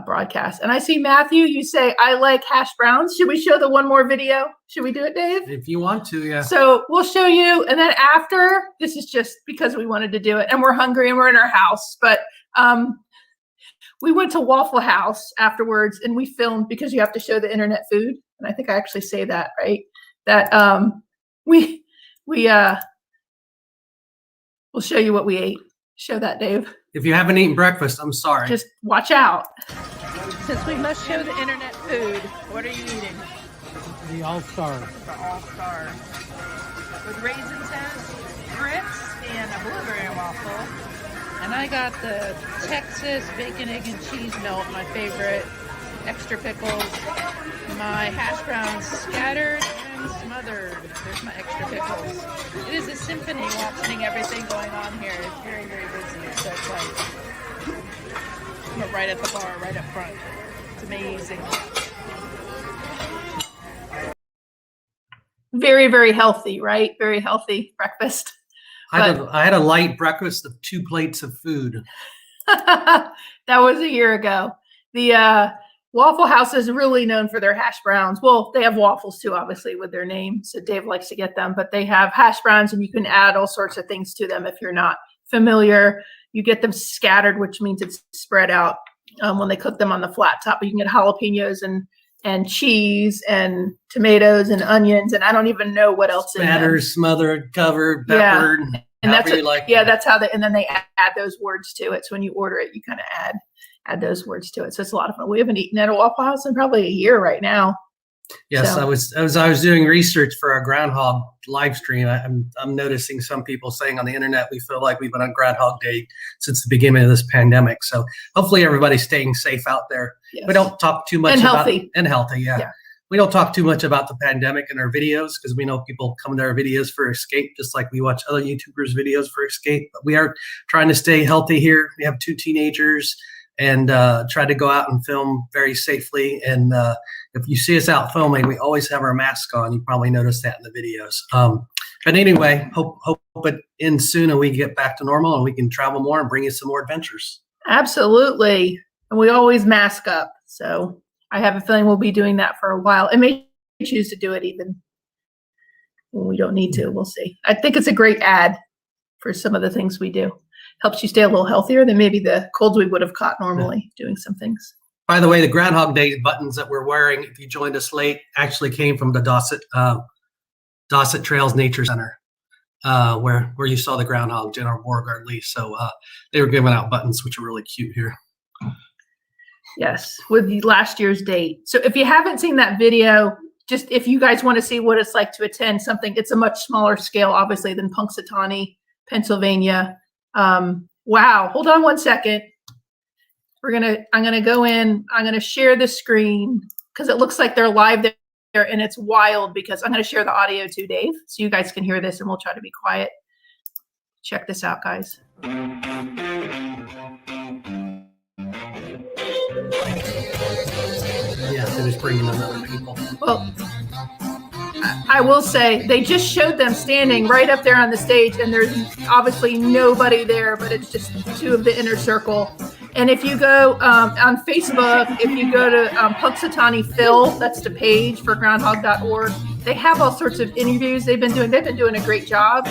broadcast. And I see Matthew, you say, I like hash browns. Should we show the one more video? Should we do it, Dave? If you want to, yeah. So we'll show you. And then after, this is just because we wanted to do it and we're hungry and we're in our house, but we went to Waffle House afterwards and we filmed because you have to show the internet food. And I think I actually say that, right? That we'll show you what we ate. Show that, Dave. If you haven't eaten breakfast, I'm sorry. Just watch out. Since we must show the internet food, what are you eating? The All-Star. The All-Star. With raisin zest, grits, and a blueberry waffle. And I got the Texas bacon, egg, and cheese melt, my favorite. Extra pickles. My hash browns scattered and smothered. There's my extra pickles. It is a symphony watching everything going on here. It's very, very busy. It's so exciting. But right at the bar, right up front. It's amazing. very, very healthy, right? Very healthy breakfast. I had a light breakfast of 2 plates of food. That was a year ago. The Waffle House is really known for their hash browns. Well, they have waffles too, obviously, with their name. So Dave likes to get them, but they have hash browns and you can add all sorts of things to them if you're not familiar. You get them scattered, which means it's spread out when they cook them on the flat top. But you can get jalapenos and cheese and tomatoes and onions. And I don't even know what else in them. Spattered, smothered, covered, peppered. And that's that's how and then they add those words to it. So when you order it, you kind of add those words to it. So it's a lot of fun. We haven't eaten at a Waffle House in probably a year right now. Yes, So- I was doing research for our Groundhog live stream. I'm noticing some people saying on the internet we feel like we've been on Groundhog Day since the beginning of this pandemic. So hopefully everybody's staying safe out there. Yes. We don't talk too much And about healthy. and healthy. Yeah. We don't talk too much about the pandemic in our videos because we know people come to our videos for escape, just like we watch other YouTubers' videos for escape. But we are trying to stay healthy here. We have 2 teenagers and try to go out and film very safely. And if you see us out filming, we always have our mask on. You probably noticed that in the videos. But anyway, hope it ends soon and we get back to normal and we can travel more and bring you some more adventures. Absolutely. And we always mask up. So I have a feeling we'll be doing that for a while. And may choose to do it even when we don't need to. We'll see. I think it's a great ad for some of the things we do. Helps you stay a little healthier than maybe the colds we would have caught normally doing some things. By the way, the Groundhog Day buttons that we're wearing, if you joined us late, actually came from the Dorset Trails Nature Center, where you saw the groundhog, General Beauregard Lee. So they were giving out buttons, which are really cute here. Yes, with the last year's date. So if you haven't seen that video, just if you guys want to see what it's like to attend something, it's a much smaller scale, obviously, than Punxsutawney, Pennsylvania. Wow, hold on one second. I'm gonna go in, I'm gonna share the screen because it looks like they're live there and it's wild because I'm gonna share the audio too, Dave, so you guys can hear this and we'll try to be quiet. Check this out, guys. Yeah, they're just bringing in other people. Well, I will say they just showed them standing right up there on the stage and there's obviously nobody there, but it's just 2 of the inner circle. And if you go on Facebook, if you go to Punxsutawney Phil, that's the page for groundhog.org, they have all sorts of interviews they've been doing a great job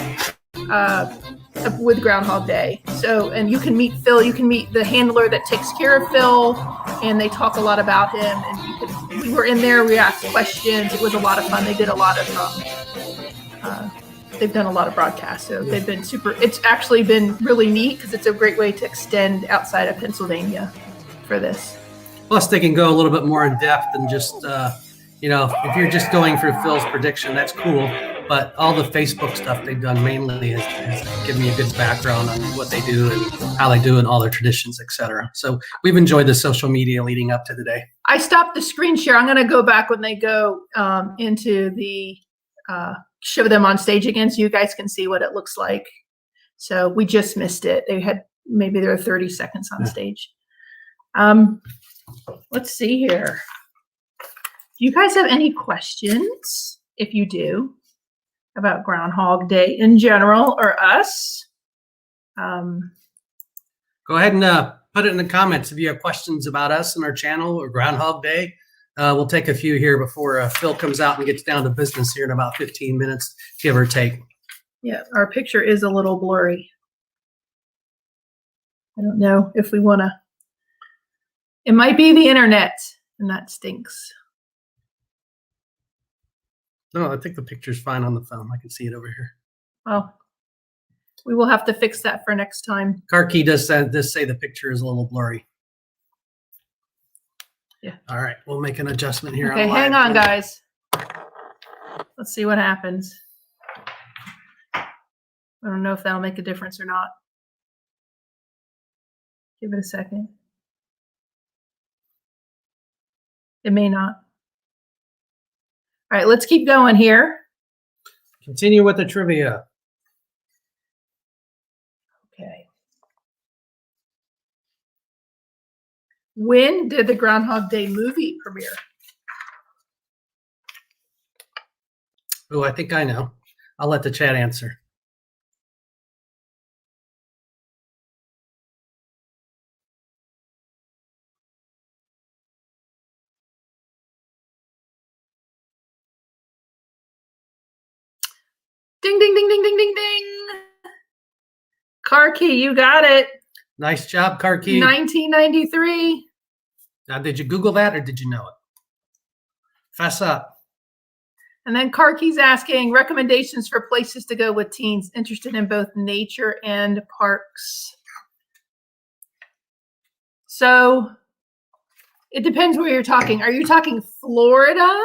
with Groundhog Day. So, and you can meet Phil, you can meet the handler that takes care of Phil, and they talk a lot about him. And we were in there, we asked questions. It was a lot of fun. They did a lot of, they've done a lot of broadcasts. So they've been super, it's actually been really neat because it's a great way to extend outside of Pennsylvania for this. Plus, they can go a little bit more in depth than just, if you're just going for Phil's prediction, that's cool. But all the Facebook stuff they've done mainly has given me a good background on what they do and how they do and all their traditions, etc. So we've enjoyed the social media leading up to today. I stopped the screen share. I'm going to go back when they go into the show them on stage again so you guys can see what it looks like. So we just missed it. They had maybe there were 30 seconds on stage. Let's see here. Do you guys have any questions? If you do, about Groundhog Day in general or us? Go ahead and put it in the comments if you have questions about us and our channel or Groundhog Day. We'll take a few here before Phil comes out and gets down to business here in about 15 minutes, give or take. Yeah, our picture is a little blurry. I don't know if we want to. It might be the internet, and that stinks. No, I think the picture's fine on the phone. I can see it over here. Well, we will have to fix that for next time. Car key does say the picture is a little blurry. Yeah. All right, we'll make an adjustment here. Okay, hang on, guys. Let's see what happens. I don't know if that'll make a difference or not. Give it a second. It may not. All right, let's keep going here. Continue with the trivia. Okay. When did the Groundhog Day movie premiere? Oh, I think I know. I'll let the chat answer. Ding, ding, ding, ding, ding, ding, ding. Car key, you got it. Nice job, Karki. 1993. Now, did you Google that or did you know it? Fess up. And then Karki's asking recommendations for places to go with teens interested in both nature and parks. So it depends where you're talking. Are you talking Florida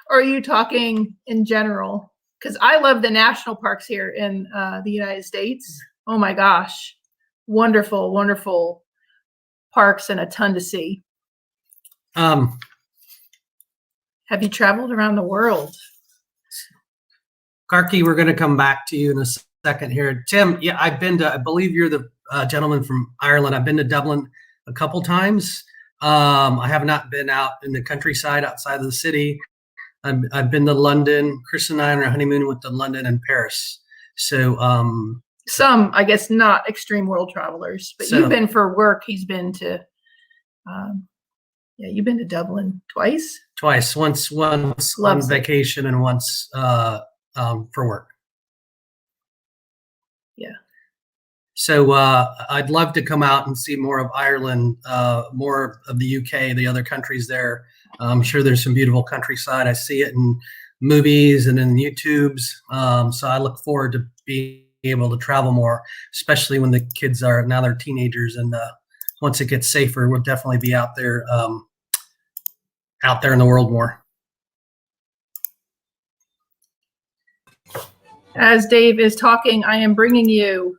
or are you talking in general? Because I love the national parks here in the United States. Oh my gosh. Wonderful, wonderful parks and a ton to see. Have you traveled around the world? Karki, we're going to come back to you in a second here. Tim, yeah, I've been to, I believe you're the gentleman from Ireland. I've been to Dublin a couple times. I have not been out in the countryside outside of the city. I've been to London. Chris and I on our honeymoon went to London and Paris. So, some, I guess, not extreme world travelers, but you've been for work. He's been to, yeah, you've been to Dublin twice. Twice, once on vacation and once for work. Yeah. So I'd love to come out and see more of Ireland, more of the UK, the other countries there. I'm sure there's some beautiful countryside. I see it in movies and in YouTubes. So I look forward to being able to travel more, especially when the kids are now they're teenagers. And once it gets safer, we'll definitely be out there in the world more. As Dave is talking, I am bringing you.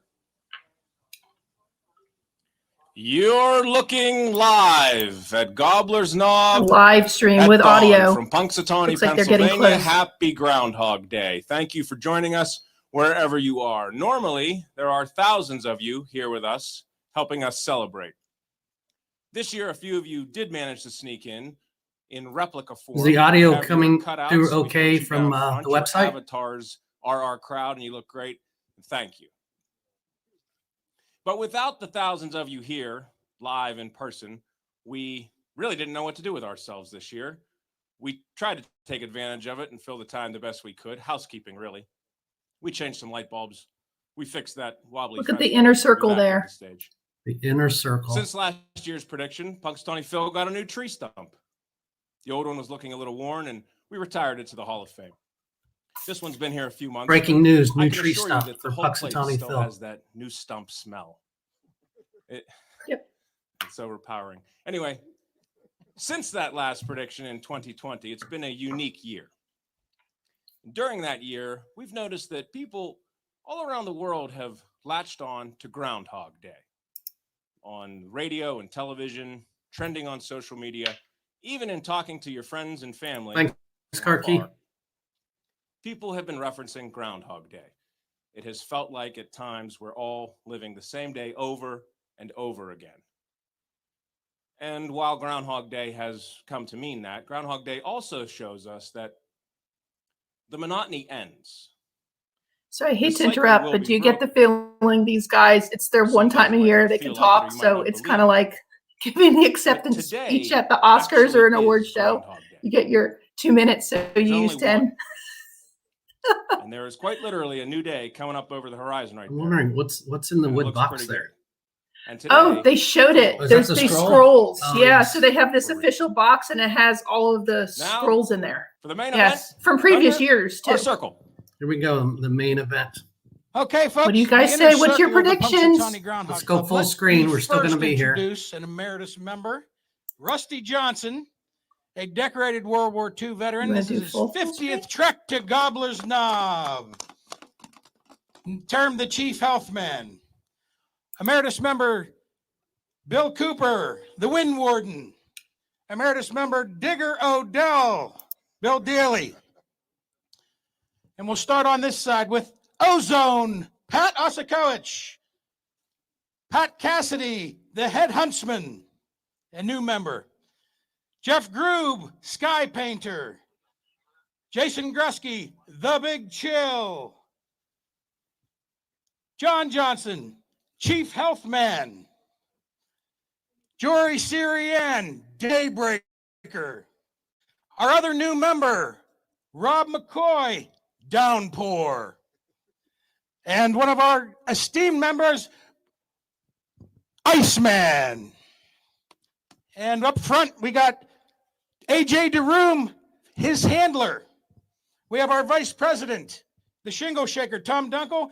You're looking live at Gobbler's Knob. Live stream with audio. From Punxsutawney, Looks like they're getting Pennsylvania. close. Happy Groundhog Day. Thank you for joining us wherever you are. Normally, there are thousands of you here with us, helping us celebrate. This year, a few of you did manage to sneak in replica form. Is the audio coming through okay from the website? Your avatars are our crowd, and you look great. Thank you. But without the thousands of you here, live in person, we really didn't know what to do with ourselves this year. We tried to take advantage of it and fill the time the best we could. Housekeeping, really. We changed some light bulbs. We fixed that wobbly. Look at the inner circle there. The inner circle. Since last year's prediction, Punxsutawney Phil got a new tree stump. The old one was looking a little worn, and we retired it to the Hall of Fame. This one's been here a few months. Breaking news, new I can tree assure stump you that for the whole place Punxsutawney still Phil. has that new stump smell. Yep. It's overpowering. Anyway, since that last prediction in 2020, it's been a unique year. During that year, we've noticed that people all around the world have latched on to Groundhog Day. On radio and television, trending on social media, even in talking to your friends and family. Thanks, Karki. People have been referencing Groundhog Day. It has felt like at times we're all living the same day over and over again. And while Groundhog Day has come to mean that, Groundhog Day also shows us that the monotony ends. So I hate to interrupt, but do you get the feeling these guys, it's their one time a year they can talk, so it's kind of like giving the acceptance speech at the Oscars or an award show. You get your 2 minutes, so you use 10. And there is quite literally a new day coming up over the horizon right there. I'm wondering what's in the wood box there. And today, Oh, they showed it. Oh, is There's that the these scroll? scrolls. Oh, yeah, yes. so they have this official box and it has all of the Now, scrolls in there. for the main Yes, event, from previous under years too. our circle. Here we go, the main event. Okay, folks. What do you guys the inner say? What's your circle of the predictions? Punxsutawney Groundhog Let's go Club. full Let screen. me We're still going to first be here. Introduce an emeritus member, Rusty Johnson, a decorated World War II veteran. You wanna This do is his full 50th trek to Gobbler's Knob. Termed the Chief Healthman. Emeritus member, Bill Cooper, the Wind Warden. Emeritus member, Digger Odell, Bill Daly. And we'll start on this side with Ozone, Pat Osakowicz. Pat Cassidy, the head huntsman, a new member. Jeff Groob, Sky Painter. Jason Grusky, The Big Chill. John Johnson, Chief Health Man. Jory Siriann, Daybreaker. Our other new member, Rob McCoy, Downpour. And one of our esteemed members, Iceman. And up front, we got AJ DeRoom, his handler. We have our vice president, the shingle shaker, Tom Dunkel,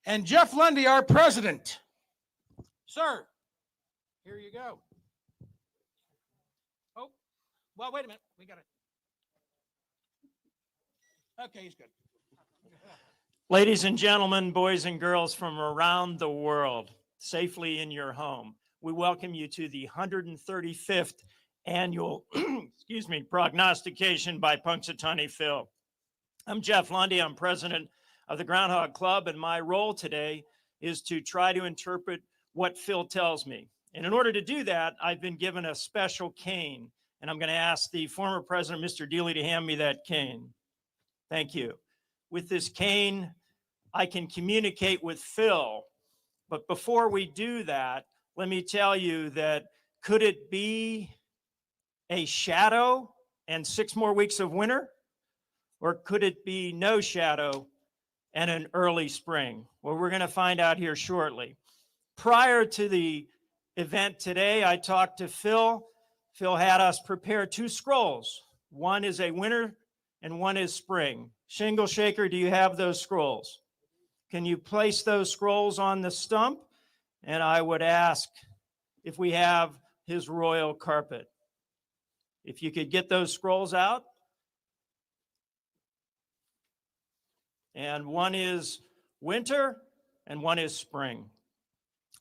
and Jeff Lundy, our president. Sir, here you go. Oh, well, wait a minute. We got it. Okay, he's good. Ladies and gentlemen, boys and girls from around the world, safely in your home, we welcome you to the 135th annual, prognostication by Punxsutawney Phil. I'm Jeff Lundy. I'm president of the Groundhog Club, and my role today is to try to interpret what Phil tells me. And in order to do that, I've been given a special cane, and I'm going to ask the former president, Mr. Dealey, to hand me that cane. Thank you. With this cane, I can communicate with Phil. But before we do that, let me tell you that could it be a shadow and 6 more weeks of winter? Or could it be no shadow and an early spring? Well, we're going to find out here shortly. Prior to the event today, I talked to Phil. Phil had us prepare 2 scrolls. One is a winter and one is spring. Shingle shaker, do you have those scrolls? Can you place those scrolls on the stump? And I would ask if we have his royal carpet. If you could get those scrolls out. And one is winter and one is spring.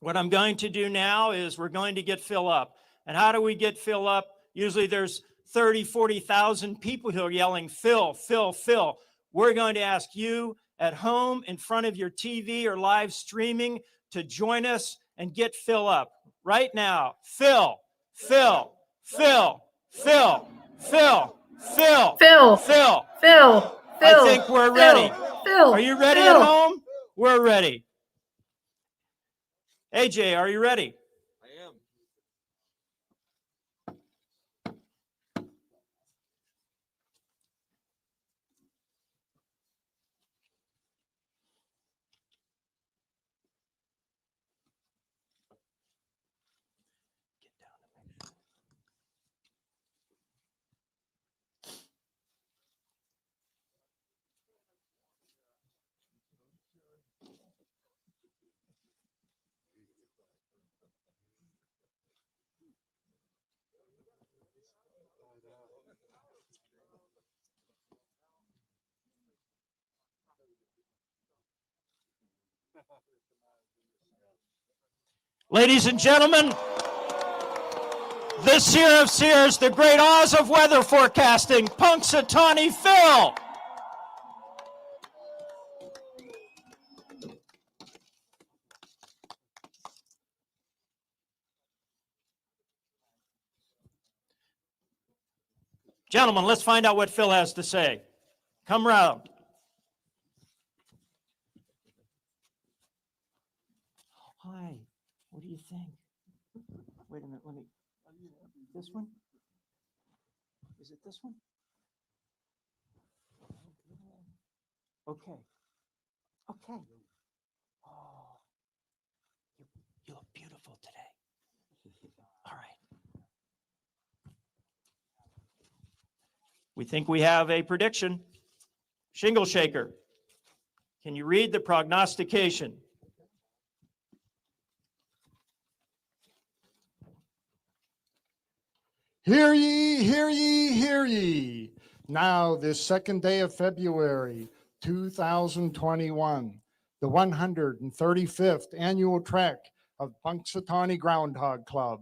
What I'm going to do now is we're going to get Phil up. And how do we get Phil up? Usually there's 30, 40,000 people who are yelling, Phil, Phil, Phil. We're going to ask you at home in front of your TV or live streaming to join us and get Phil up right now. Phil, Phil, Phil, Phil, Phil, Phil, Phil, Phil. Phil, I think we're ready. Phil, Are you ready Phil. at home? We're ready. AJ, are you ready? I am. Ladies and gentlemen, this year of Sears, the great Oz of weather forecasting, Punxsutawney Phil. Gentlemen, let's find out what Phil has to say. Come round. Hi, what do you think? Wait a minute, let me, this one? Is it this one? Okay. Okay. Oh, you look beautiful today. All right. We think we have a prediction. Shingle shaker, can you read the prognostication? Hear ye, hear ye, hear ye. Now, this 2nd day of February, 2021, the 135th annual trek of Punxsutawney Groundhog Club.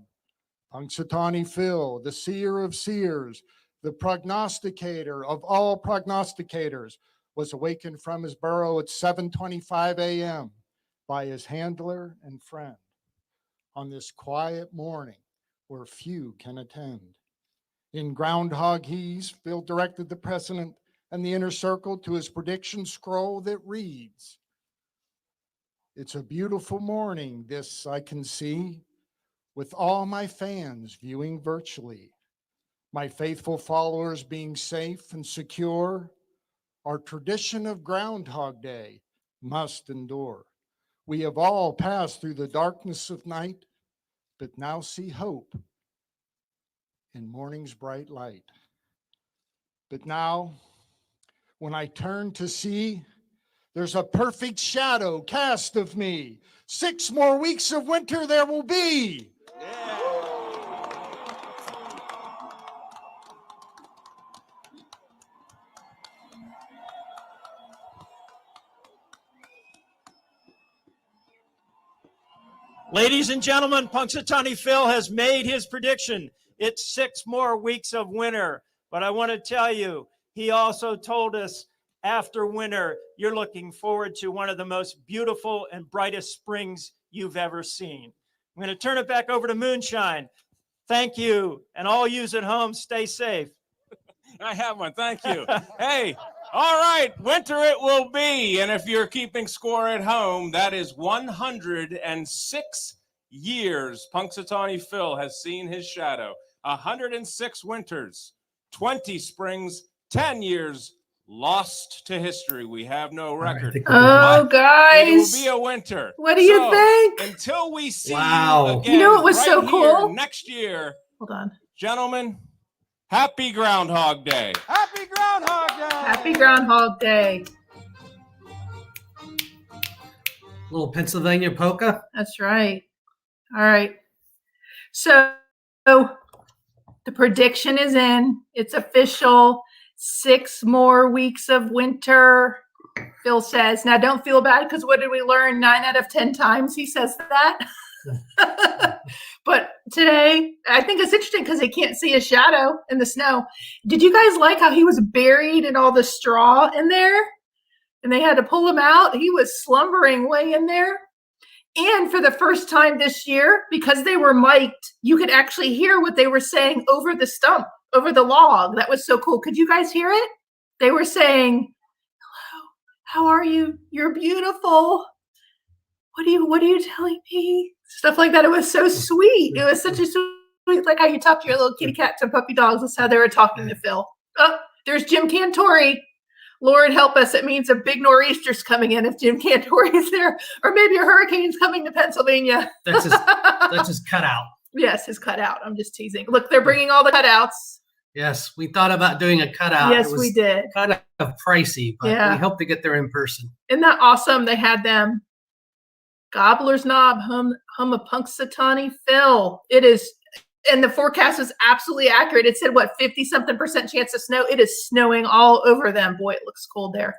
Punxsutawney Phil, the seer of seers, the prognosticator of all prognosticators, was awakened from his burrow at 7:25 a.m. by his handler and friend on this quiet morning where few can attend. In Groundhog He's, Phil directed the president and the inner circle to his prediction scroll that reads, "It's a beautiful morning, this I can see, with all my fans viewing virtually. My faithful followers being safe and secure. Our tradition of Groundhog Day must endure. We have all passed through the darkness of night, but now see hope in morning's bright light. But now, when I turn to see, there's a perfect shadow cast of me. 6 more weeks of winter there will be." Ladies and gentlemen, Punxsutawney Phil has made his prediction. It's 6 more weeks of winter. But I want to tell you, he also told us after winter, you're looking forward to one of the most beautiful and brightest springs you've ever seen. I'm going to turn it back over to Moonshine. Thank you. And all yous at home, stay safe. I have one. Thank you. Hey, all right. Winter it will be. And if you're keeping score at home, that is 106 years Punxsutawney Phil has seen his shadow. 106 winters, 20 springs, 10 years lost to history. We have no record. Oh, But guys. it will be a winter. What do you think? Until we see Wow. you again, You know what was right so here cool? next year, Hold on. gentlemen, happy Groundhog Day. Happy Groundhog Day! Happy Groundhog Day. Little Pennsylvania polka. That's right. All right. So the prediction is in. It's official. 6 more weeks of winter, Phil says. Now, don't feel bad because what did we learn? 9 out of 10 times he says that. But today, I think it's interesting because they can't see his shadow in the snow. Did you guys like how he was buried in all the straw in there? And they had to pull him out. He was slumbering way in there. And for the first time this year, because they were mic'd, you could actually hear what they were saying over the stump, over the log. That was so cool. Could you guys hear it? They were saying, "Hello, how are you? You're beautiful. What are you telling me?" Stuff like that. It was so sweet. It was such a sweet, like how you talk to your little kitty cats and puppy dogs. That's how they were talking to Phil. Oh, there's Jim Cantori. Lord help us. It means a big nor'easter's coming in if Jim Cantori is there, or maybe a hurricane's coming to Pennsylvania. That's his cutout. Yes, his cutout. I'm just teasing. Look, they're bringing all the cutouts. Yes, we thought about doing a cutout. Yes, It was we did. kind of pricey, but Yeah. we hope to get there in person. Isn't that awesome? They had them. Gobbler's Knob, home of Punxsutawney Phil. It is, and the forecast was absolutely accurate. It said, what, 50-something% chance of snow? It is snowing all over them. Boy, it looks cold there.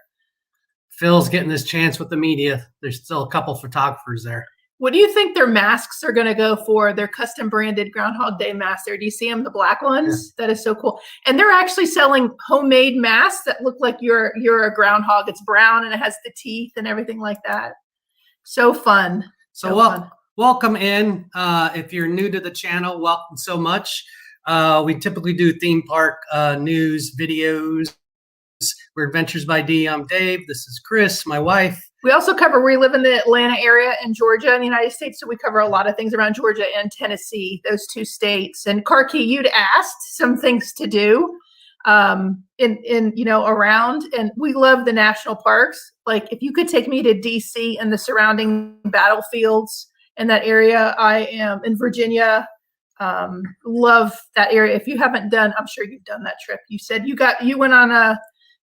Phil's getting his chance with the media. There's still a couple photographers there. What do you think their masks are going to go for? Their custom branded Groundhog Day masks there. Do you see them, the black ones? Yeah. That is so cool. And they're actually selling homemade masks that look like you're a groundhog. It's brown and it has the teeth and everything like that. So fun. So fun. Welcome in. If you're new to the channel, welcome so much. We typically do theme park news, videos. We're Adventures by D. I'm Dave. This is Chris, my wife. We also cover, we live in the Atlanta area in Georgia in the United States, so we cover a lot of things around Georgia and Tennessee, those 2 states. And Karki, you'd asked some things to do around, and we love the national parks. Like if you could take me to DC and the surrounding battlefields in that area, I am in Virginia. Love that area. If you haven't done, I'm sure you've done that trip. You said you went on a,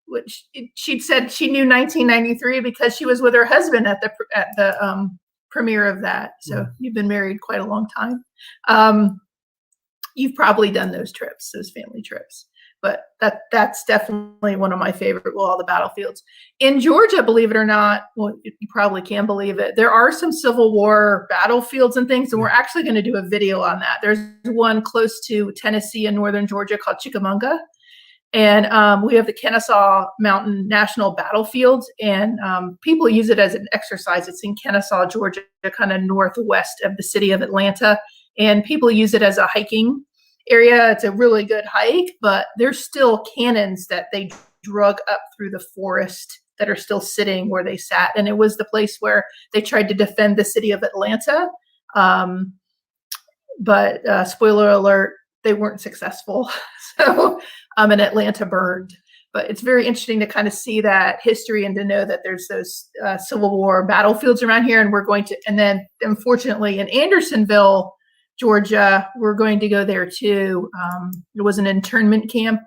which she said she knew 1993 because she was with her husband at the premiere of that. So you've been married quite a long time. You've probably done those trips, those family trips, but that's definitely one of my favorite. Well, all the battlefields in Georgia, believe it or not, well, you probably can believe it. There are some Civil War battlefields and things, and we're actually going to do a video on that. There's one close to Tennessee and northern Georgia called Chickamauga. And we have the Kennesaw Mountain National Battlefield, and people use it as an exercise. It's in Kennesaw, Georgia, kind of northwest of the city of Atlanta. And people use it as a hiking area. It's a really good hike, but there's still cannons that they drug up through the forest that are still sitting where they sat. And it was the place where they tried to defend the city of Atlanta. But spoiler alert, they weren't successful. So, and Atlanta burned. But it's very interesting to kind of see that history and to know that there's those Civil War battlefields around here. And we're going to, and then unfortunately in Andersonville, Georgia, we're going to go there too. It was an internment camp.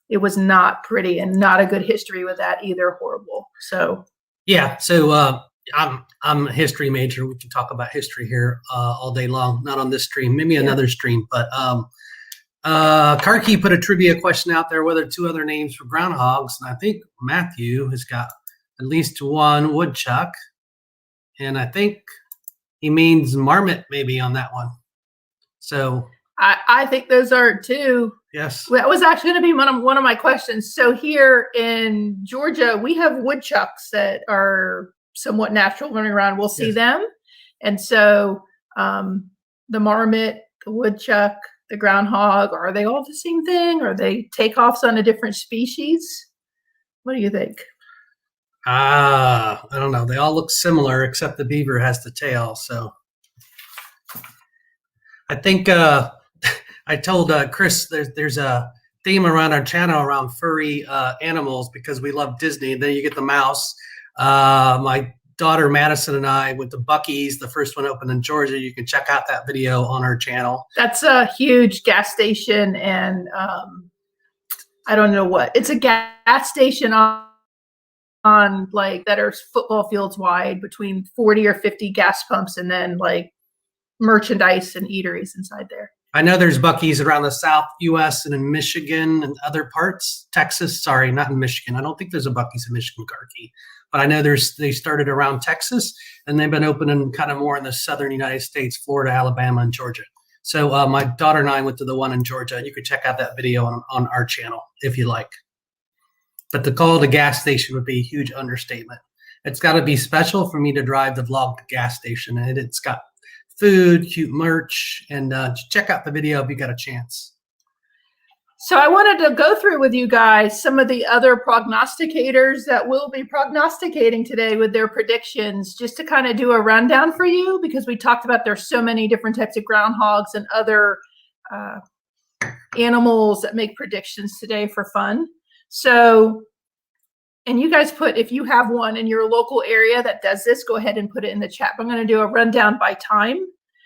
It was not pretty and not a good history with that either. Horrible. So Yeah. So I'm a history major. We can talk about history here all day long. Not on this stream, maybe another stream. But Karki put a trivia question out there. What are 2 other names for groundhogs? And I think Matthew has got at least one woodchuck, and I think he means marmot maybe on that one. So I think those are 2. yes. That was actually going to be one of my questions. So here in Georgia, we have woodchucks that are somewhat natural running around. We'll see Yes. them. And so the marmot, the woodchuck, the groundhog, are they all the same thing? Or are they takeoffs on a different species? What do you think? I don't know. They all look similar except the beaver has the tail. So I think I told Chris there's a theme around our channel around furry animals because we love Disney. Then you get the mouse. My daughter Madison and I went to Buc-ee's, the first one opened in Georgia. You can check out that video on our channel. That's a huge gas station, and I don't know what. It's a gas station on like that are football fields wide, between 40 or 50 gas pumps, and then like merchandise and eateries inside there. I know there's Buc-ee's around the South U.S. and in Michigan and other parts. Texas, sorry, not in Michigan. I don't think there's a Buc-ee's in Michigan, Karki. But I know they started around Texas, and they've been opening kind of more in the southern United States, Florida, Alabama, and Georgia. So my daughter and I went to the one in Georgia. You could check out that video on our channel if you like. But to call it a gas station would be a huge understatement. It's got to be special for me to drive the vlog to gas station, and it's got food, cute merch, and check out the video if you got a chance. So I wanted to go through with you guys some of the other prognosticators that will be prognosticating today with their predictions, just to kind of do a rundown for you, because we talked about there's so many different types of groundhogs and other animals that make predictions today for fun. So, and you guys put, if you have one in your local area that does this, go ahead and put it in the chat. I'm going to do a rundown by time.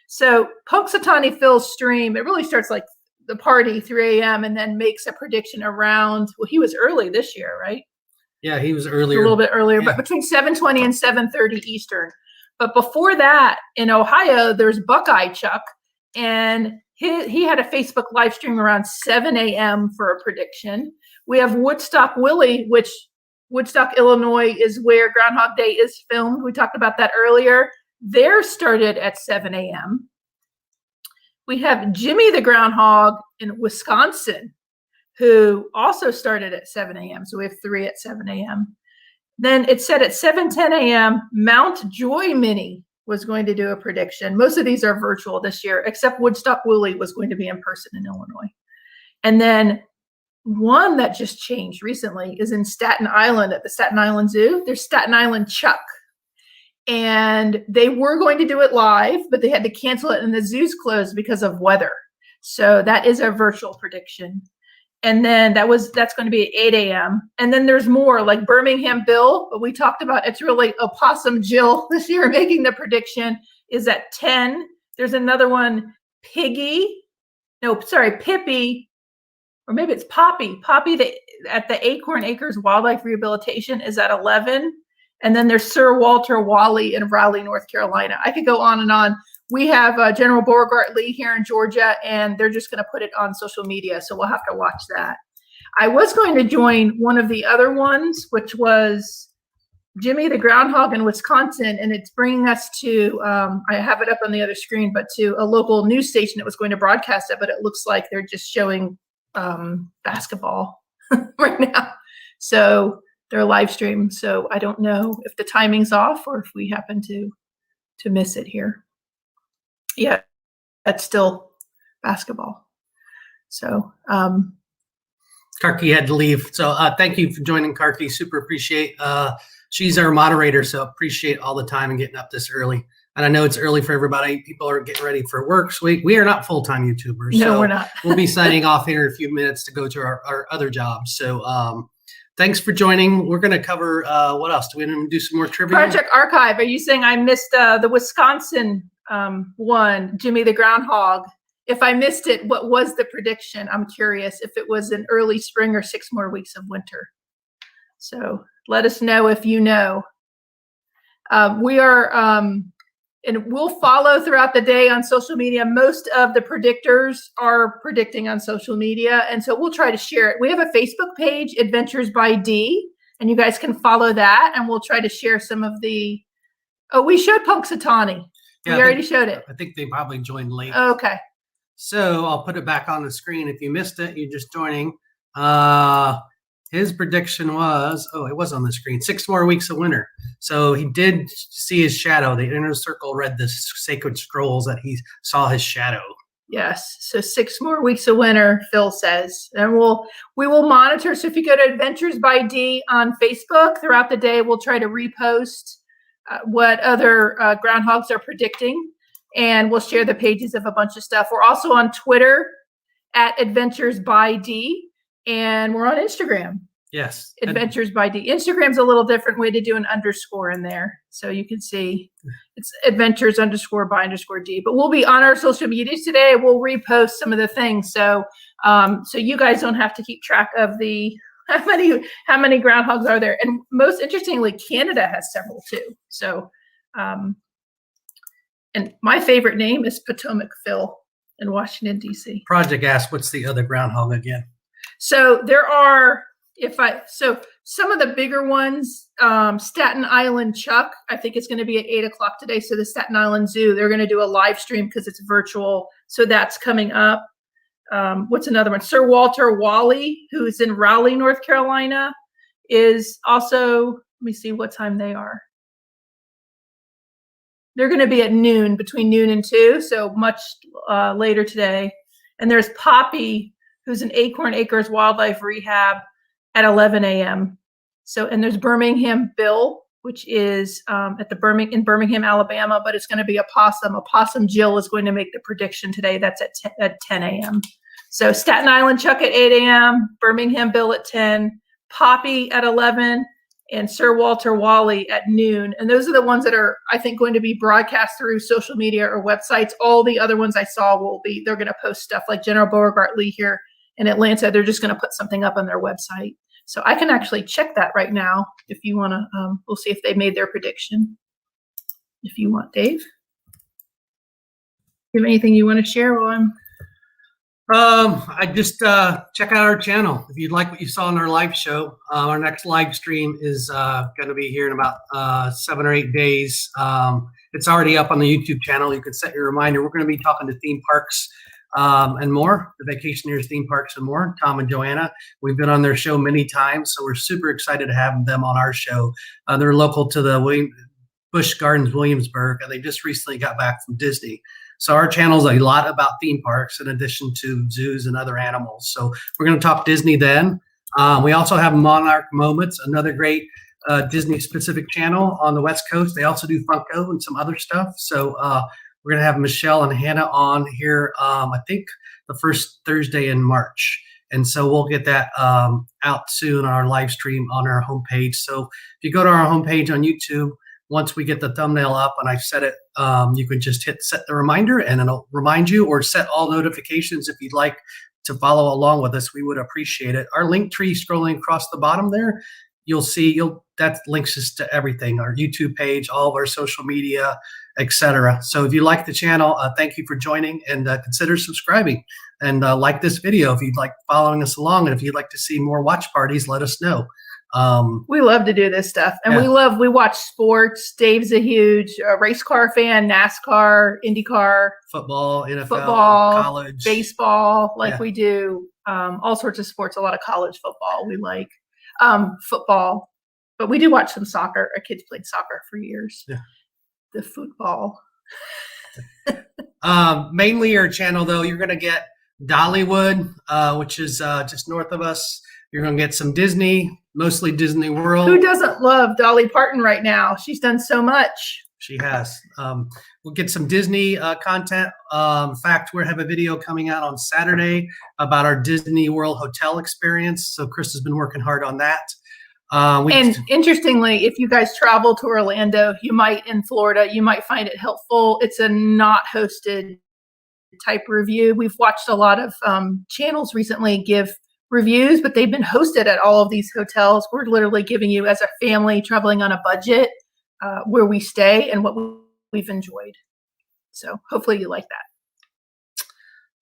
So Punxsutawney Phil's stream, it really starts like the party 3 a.m. and then makes a prediction around, well, he was early this year, right? Yeah, he was earlier. A little bit earlier, Yeah. but between 7:20 and 7:30 Eastern. But before that, in Ohio, there's Buckeye Chuck, and he had a Facebook live stream around 7 a.m. for a prediction. We have Woodstock Willie, which Woodstock, Illinois is where Groundhog Day is filmed. We talked about that earlier. Theirs started at 7 a.m. We have Jimmy the Groundhog in Wisconsin, who also started at 7 a.m. So we have 3 at 7 a.m. Then it said at 7:10 a.m., Mount Joy Mini was going to do a prediction. Most of these are virtual this year, except Woodstock Willie was going to be in person in Illinois. And then one that just changed recently is in Staten Island at the Staten Island Zoo. There's Staten Island Chuck. And they were going to do it live, but they had to cancel it and the zoo's closed because of weather. So that is a virtual prediction. And then that's going to be at 8 a.m. And then there's more like Birmingham Bill, but we talked about, it's really Opossum Jill this year making the prediction is at 10. There's another one, Pippi, or maybe it's Poppy. Poppy at the Acorn Acres Wildlife Rehabilitation is at 11. And then there's Sir Walter Wally in Raleigh, North Carolina. I could go on and on. We have General Beauregard Lee here in Georgia, and they're just going to put it on social media. So we'll have to watch that. I was going to join one of the other ones, which was Jimmy the Groundhog in Wisconsin. And it's bringing us to, I have it up on the other screen, but to a local news station that was going to broadcast it. But it looks like they're just showing basketball right now. So they're live stream. So I don't know if the timing's off or if we happen to miss it here. Yeah, that's still basketball. So Karki had to leave. So thank you for joining, Karki. Super appreciate. She's our moderator, so appreciate all the time and getting up this early. And I know it's early for everybody. People are getting ready for work. So we are not full-time YouTubers. No, so we're not. we'll be signing off here in a few minutes to go to our other jobs. So thanks for joining. We're going to cover what else? Do we want to do some more trivia? Project Archive. Are you saying I missed the Wisconsin one, Jimmy the Groundhog? If I missed it, what was the prediction? I'm curious if it was an early spring or 6 more weeks of winter. So let us know if you know. We are, and we'll follow throughout the day on social media. Most of the predictors are predicting on social media, and so we'll try to share it. We have a Facebook page, Adventures by D, and you guys can follow that, and we'll try to share some of the, oh, we showed Punxsutawney. Yeah, We already showed it. I think they probably joined late. Okay. So I'll put it back on the screen. If you missed it, you're just joining. His prediction was, it was on the screen, 6 more weeks of winter. So he did see his shadow. The inner circle read the sacred scrolls that he saw his shadow. Yes. So 6 more weeks of winter, Phil says. And we will monitor. So if you go to Adventures by D on Facebook throughout the day, we'll try to repost what other groundhogs are predicting. And we'll share the pages of a bunch of stuff. We're also on Twitter at Adventures by D. And we're on Instagram. Yes. Adventures by D. Instagram's a little different way to do an underscore in there. So you can see it's adventures_by_D. But we'll be on our social media today. We'll repost some of the things. So so you guys don't have to keep track of the how many groundhogs are there. And most interestingly, Canada has several too. So and my favorite name is Potomac Phil in Washington, D.C. Project asked, what's the other groundhog again? So there are, some of the bigger ones, Staten Island Chuck, I think it's going to be at 8 o'clock today. So the Staten Island Zoo, they're going to do a live stream because it's virtual. So that's coming up. What's another one? Sir Walter Wally, who's in Raleigh, North Carolina, is also, let me see what time they are. They're going to be at noon, between noon and 2, so much later today. And there's Poppy, who's in Acorn Acres Wildlife Rehab at 11 a.m. So, and there's Birmingham Bill, which is in Birmingham, Alabama, but it's going to be a possum. A possum Jill is going to make the prediction today. That's at 10 a.m. So Staten Island Chuck at 8 a.m., Birmingham Bill at 10, Poppy at 11, and Sir Walter Wally at noon. And those are the ones that are, I think, going to be broadcast through social media or websites. All the other ones I saw they're going to post stuff like General Beauregard Lee here in Atlanta. They're just going to put something up on their website. So I can actually check that right now if you want to. We'll see if they made their prediction. If you want, Dave. You have anything you want to share while I'm? I just check out our channel. If you'd like what you saw in our live show, our next live stream is going to be here in about 7 or 8 days. It's already up on the YouTube channel. You can set your reminder. We're going to be talking to theme parks and more, the Vacationers theme parks and more. Tom and Joanna, we've been on their show many times, so we're super excited to have them on our show. They're local to the Busch Gardens, Williamsburg, and they just recently got back from Disney. So our channel is a lot about theme parks in addition to zoos and other animals. So we're going to talk Disney then. We also have Monarch Moments, another great Disney-specific channel on the West Coast. They also do Funko and some other stuff. So we're going to have Michelle and Hannah on here, I think, the first Thursday in March. And so we'll get that out soon on our live stream on our homepage. So if you go to our homepage on YouTube, once we get the thumbnail up and I've set it, you can just hit set the reminder and it'll remind you, or set all notifications if you'd like to follow along with us. We would appreciate it. Our link tree scrolling across the bottom there, you'll see that links us to everything, our YouTube page, all of our social media, etc. So if you like the channel, thank you for joining, and consider subscribing, and like this video if you'd like following us along. And if you'd like to see more watch parties, let us know. We love to do this stuff, and yeah. we watch sports. Dave's a huge race car fan, NASCAR, IndyCar, football, NFL, college, baseball, yeah. We do all sorts of sports, a lot of college football. We like football, but we do watch some soccer. Our kids played soccer for years. Yeah. The football. Mainly our channel, though, you're going to get Dollywood, which is just north of us. You're going to get some Disney, mostly Disney World. Who doesn't love Dolly Parton right now? She's done so much. She has. We'll get some Disney content. In fact, we have a video coming out on Saturday about our Disney World hotel experience. So Chris has been working hard on that. And interestingly, if you guys travel to Orlando, in Florida, you might find it helpful. It's a not hosted type review. We've watched a lot of channels recently give reviews, but they've been hosted at all of these hotels. We're literally giving you, as a family traveling on a budget, where we stay and what we've enjoyed. So hopefully you like that.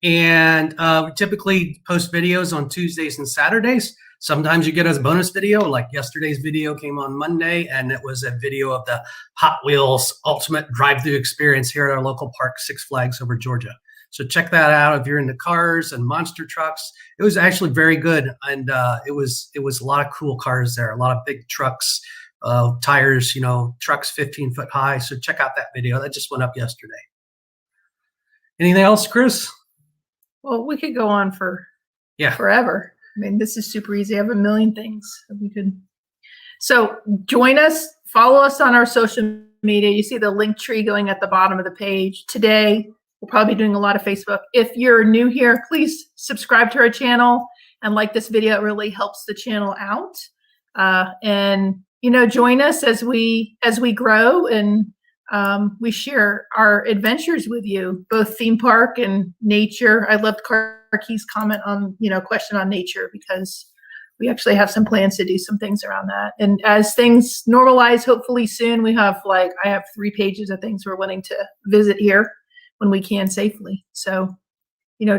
And we typically post videos on Tuesdays and Saturdays. Sometimes you get us a bonus video, like yesterday's video came on Monday, and it was a video of the Hot Wheels Ultimate Drive-Thru Experience here at our local park, Six Flags over Georgia. So check that out if you're into cars and monster trucks. It was actually very good, and it was a lot of cool cars there, a lot of big trucks, tires, trucks 15 foot high. So check out that video. That just went up yesterday. Anything else, Chris? Well, we could go on for forever. I mean, this is super easy. I have a million things that we could. So join us, follow us on our social media. You see the link tree going at the bottom of the page. Today, we'll probably be doing a lot of Facebook. If you're new here, please subscribe to our channel and like this video. It really helps the channel out. And join us as we grow and we share our adventures with you, both theme park and nature. I loved Karki's comment on, question on nature, because we actually have some plans to do some things around that. And as things normalize, hopefully soon, I have 3 pages of things we're wanting to visit here when we can safely. So,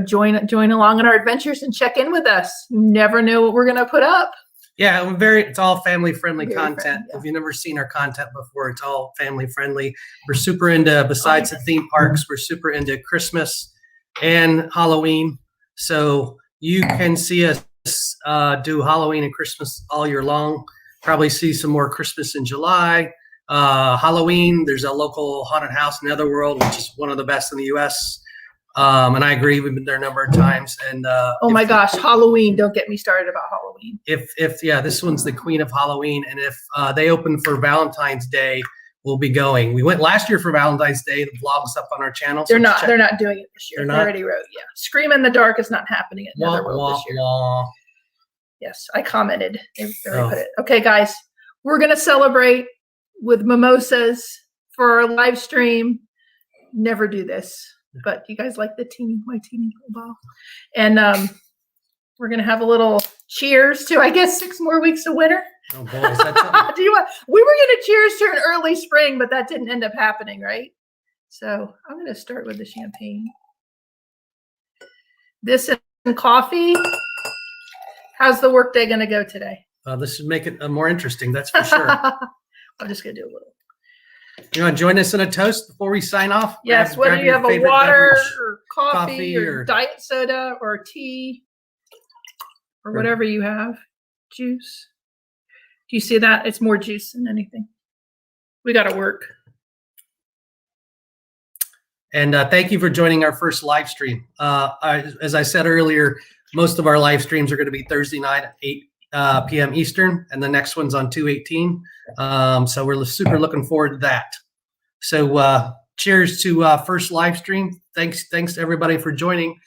join along in our adventures and check in with us. You never know what we're going to put up. Yeah, it's all family-friendly content. Friendly, yeah. If you've never seen our content before, it's all family-friendly. We're super into, besides the theme parks, we're super into Christmas and Halloween. So you can see us do Halloween and Christmas all year long. Probably see some more Christmas in July. Halloween, there's a local haunted house in Netherworld, which is one of the best in the U.S., and I agree. We've been there a number of times. And oh my gosh, Halloween! Don't get me started about Halloween. This one's the queen of Halloween, and if they open for Valentine's Day, we'll be going. We went last year for Valentine's Day. The vlog's up on our channel. They're not doing it this year. They already wrote. Yeah, Scream in the Dark is not happening at Netherworld this year. Yes, I commented. They put it. Okay, guys, we're gonna celebrate with mimosas for our live stream. Never do this. But you guys like my teeny little ball. And we're going to have a little cheers to, I guess, 6 more weeks of winter. Oh, boy. Is that we were going to cheers to an early spring, but that didn't end up happening, right? So I'm going to start with the champagne. This and coffee. How's the work day going to go today? This should make it more interesting, that's for sure. I'm just going to do a little. You want to join us in a toast before we sign off? Yes, whether you have a water or coffee or diet soda or tea or whatever you have. Juice. Do you see that? It's more juice than anything. We got to work. And thank you for joining our first live stream. As I said earlier, most of our live streams are going to be Thursday night at 8 p.m. Eastern, and the next one's on 2/18. So we're super looking forward to that. So cheers to first live stream. Thanks to everybody for joining.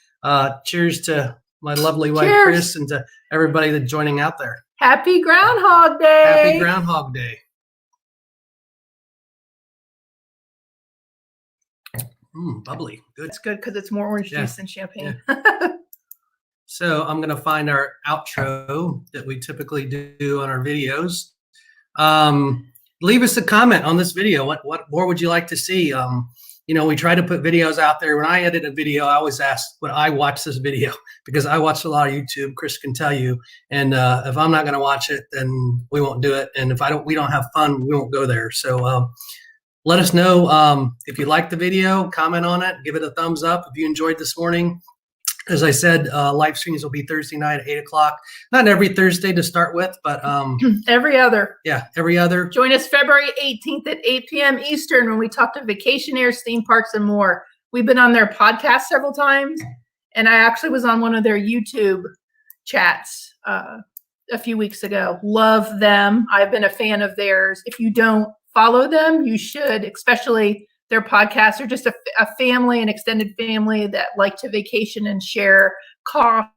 Cheers to my lovely wife, Chris, and to everybody that's joining out there. Happy Groundhog Day. Happy Groundhog Day. Bubbly. Good. It's good because it's more orange juice than champagne. Yeah. So I'm going to find our outro that we typically do on our videos. Leave us a comment on this video. What more would you like to see? We try to put videos out there. When I edit a video, I always ask, would I watch this video? Because I watch a lot of YouTube. Chris can tell you. And if I'm not going to watch it, then we won't do it. And if we don't have fun, we won't go there. So let us know if you like the video, comment on it, give it a thumbs up if you enjoyed this morning. As I said, live streams will be Thursday night at 8 o'clock. Not every Thursday to start with, but every other. Yeah, every other. Join us February 18th at 8 p.m. Eastern when we talk to vacationers, theme parks, and more. We've been on their podcast several times, and I actually was on one of their YouTube chats a few weeks ago. Love them. I've been a fan of theirs. If you don't follow them, you should, especially their podcasts. They're just a family, an extended family that like to vacation and share cost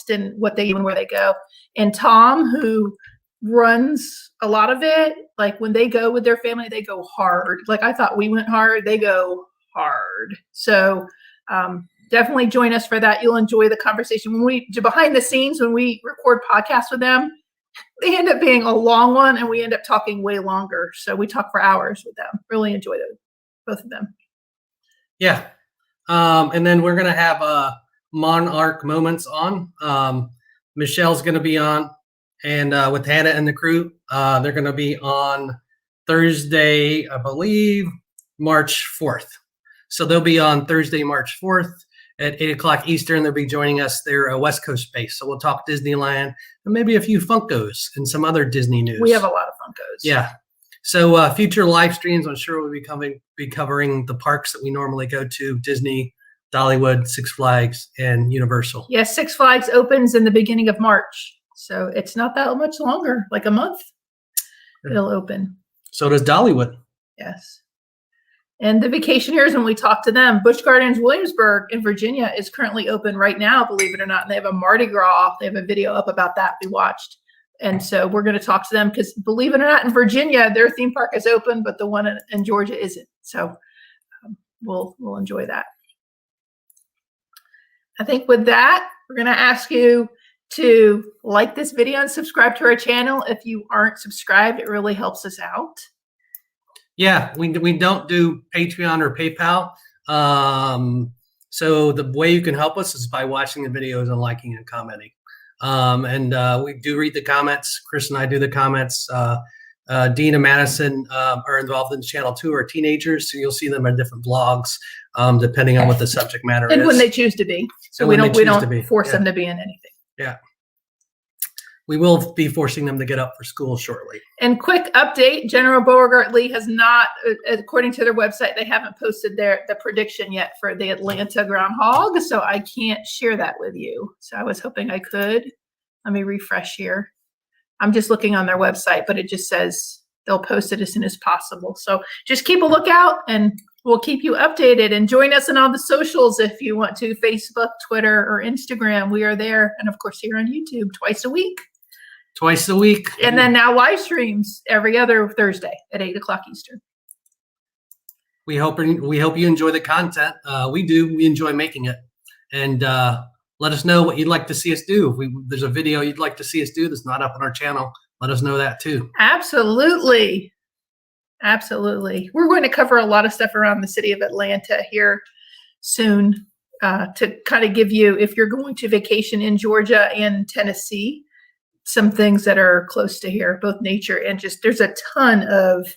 and what they do and where they go. And Tom, who runs a lot of it, like when they go with their family, they go hard. Like I thought we went hard, they go hard. So definitely join us for that. You'll enjoy the conversation. When we behind the scenes, when we record podcasts with them, they end up being a long one and we end up talking way longer. So we talk for hours with them. Really enjoy those, both of them. Yeah. And then we're going to have Monarch Moments on. Michelle's going to be on, and with Hannah and the crew, they're going to be on Thursday, I believe, March 4th. So they'll be on Thursday, March 4th at 8 o'clock Eastern. They'll be joining us. They're a West Coast base. So we'll talk Disneyland and maybe a few Funkos and some other Disney news. We have a lot of Funkos. Yeah. So future live streams, I'm sure we'll be covering the parks that we normally go to: Disney, Dollywood, Six Flags, and Universal. Yes, Six Flags opens in the beginning of March. So it's not that much longer, like a month. It'll open. So does Dollywood. Yes. And the vacationers, when we talk to them, Busch Gardens Williamsburg in Virginia is currently open right now, believe it or not. And they have a Mardi Gras. They have a video up about that we watched. And so we're going to talk to them because, believe it or not, in Virginia, their theme park is open, but the one in Georgia isn't. So we'll enjoy that. I think with that, we're going to ask you to like this video and subscribe to our channel. If you aren't subscribed, it really helps us out. Yeah, we don't do Patreon or PayPal. So the way you can help us is by watching the videos and liking and commenting. And we do read the comments. Chris and I do the comments. Dean and Madison are involved in the channel too, are teenagers. So you'll see them in different vlogs, depending on what the subject matter is. And when they choose to be. So we don't force them to be in anything. Yeah. We will be forcing them to get up for school shortly. And quick update, General Beauregard Lee has not, according to their website, they haven't posted the prediction yet for the Atlanta Groundhog. So I can't share that with you. So I was hoping I could. Let me refresh here. I'm just looking on their website, but it just says they'll post it as soon as possible. So just keep a lookout and we'll keep you updated, and join us on all the socials if you want to: Facebook, Twitter, or Instagram. We are there. And of course, here on YouTube twice a week. Twice a week. And then now live streams every other Thursday at 8 o'clock Eastern. We hope you enjoy the content. We do. We enjoy making it. And let us know what you'd like to see us do. If there's a video you'd like to see us do that's not up on our channel, let us know that too. Absolutely. Absolutely. We're going to cover a lot of stuff around the city of Atlanta here soon to kind of give you, if you're going to vacation in Georgia and Tennessee, some things that are close to here, both nature and just, there's a ton of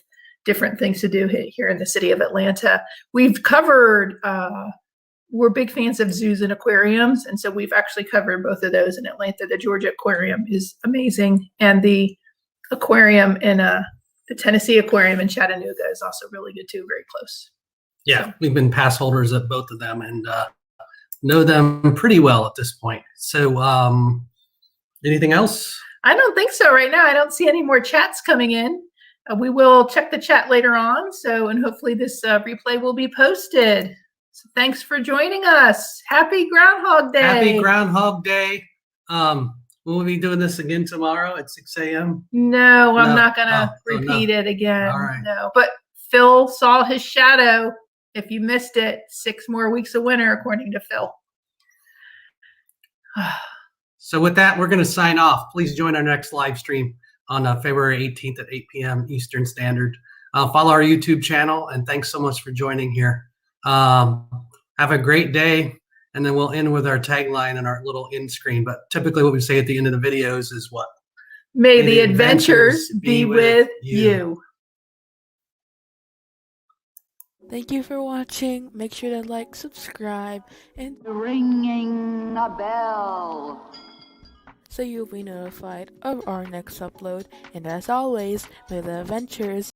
different things to do here in the city of Atlanta. We've covered, we're big fans of zoos and aquariums. And so we've actually covered both of those in Atlanta. The Georgia Aquarium is amazing. And the aquarium in the Tennessee Aquarium in Chattanooga is also really good too, very close. Yeah, So, we've been pass holders at both of them and know them pretty well at this point. So anything else? I don't think so right now. I don't see any more chats coming in. We will check the chat later on. So, and hopefully this replay will be posted. So thanks for joining us. Happy Groundhog Day. Happy Groundhog Day. We'll be doing this again tomorrow at 6 a.m. No, I'm No. not going to Oh, repeat it again. All right. No, but Phil saw his shadow. If you missed it, 6 more weeks of winter, according to Phil. So with that, we're going to sign off. Please join our next live stream on February 18th at 8 p.m. Eastern Standard. Follow our YouTube channel, and thanks so much for joining here. Have a great day, and then we'll end with our tagline and our little end screen. But typically what we say at the end of the videos is what? May the adventures be with you. Thank you for watching. Make sure to like, subscribe, and Ringing a bell. so you'll be notified of our next upload. And as always, may the adventures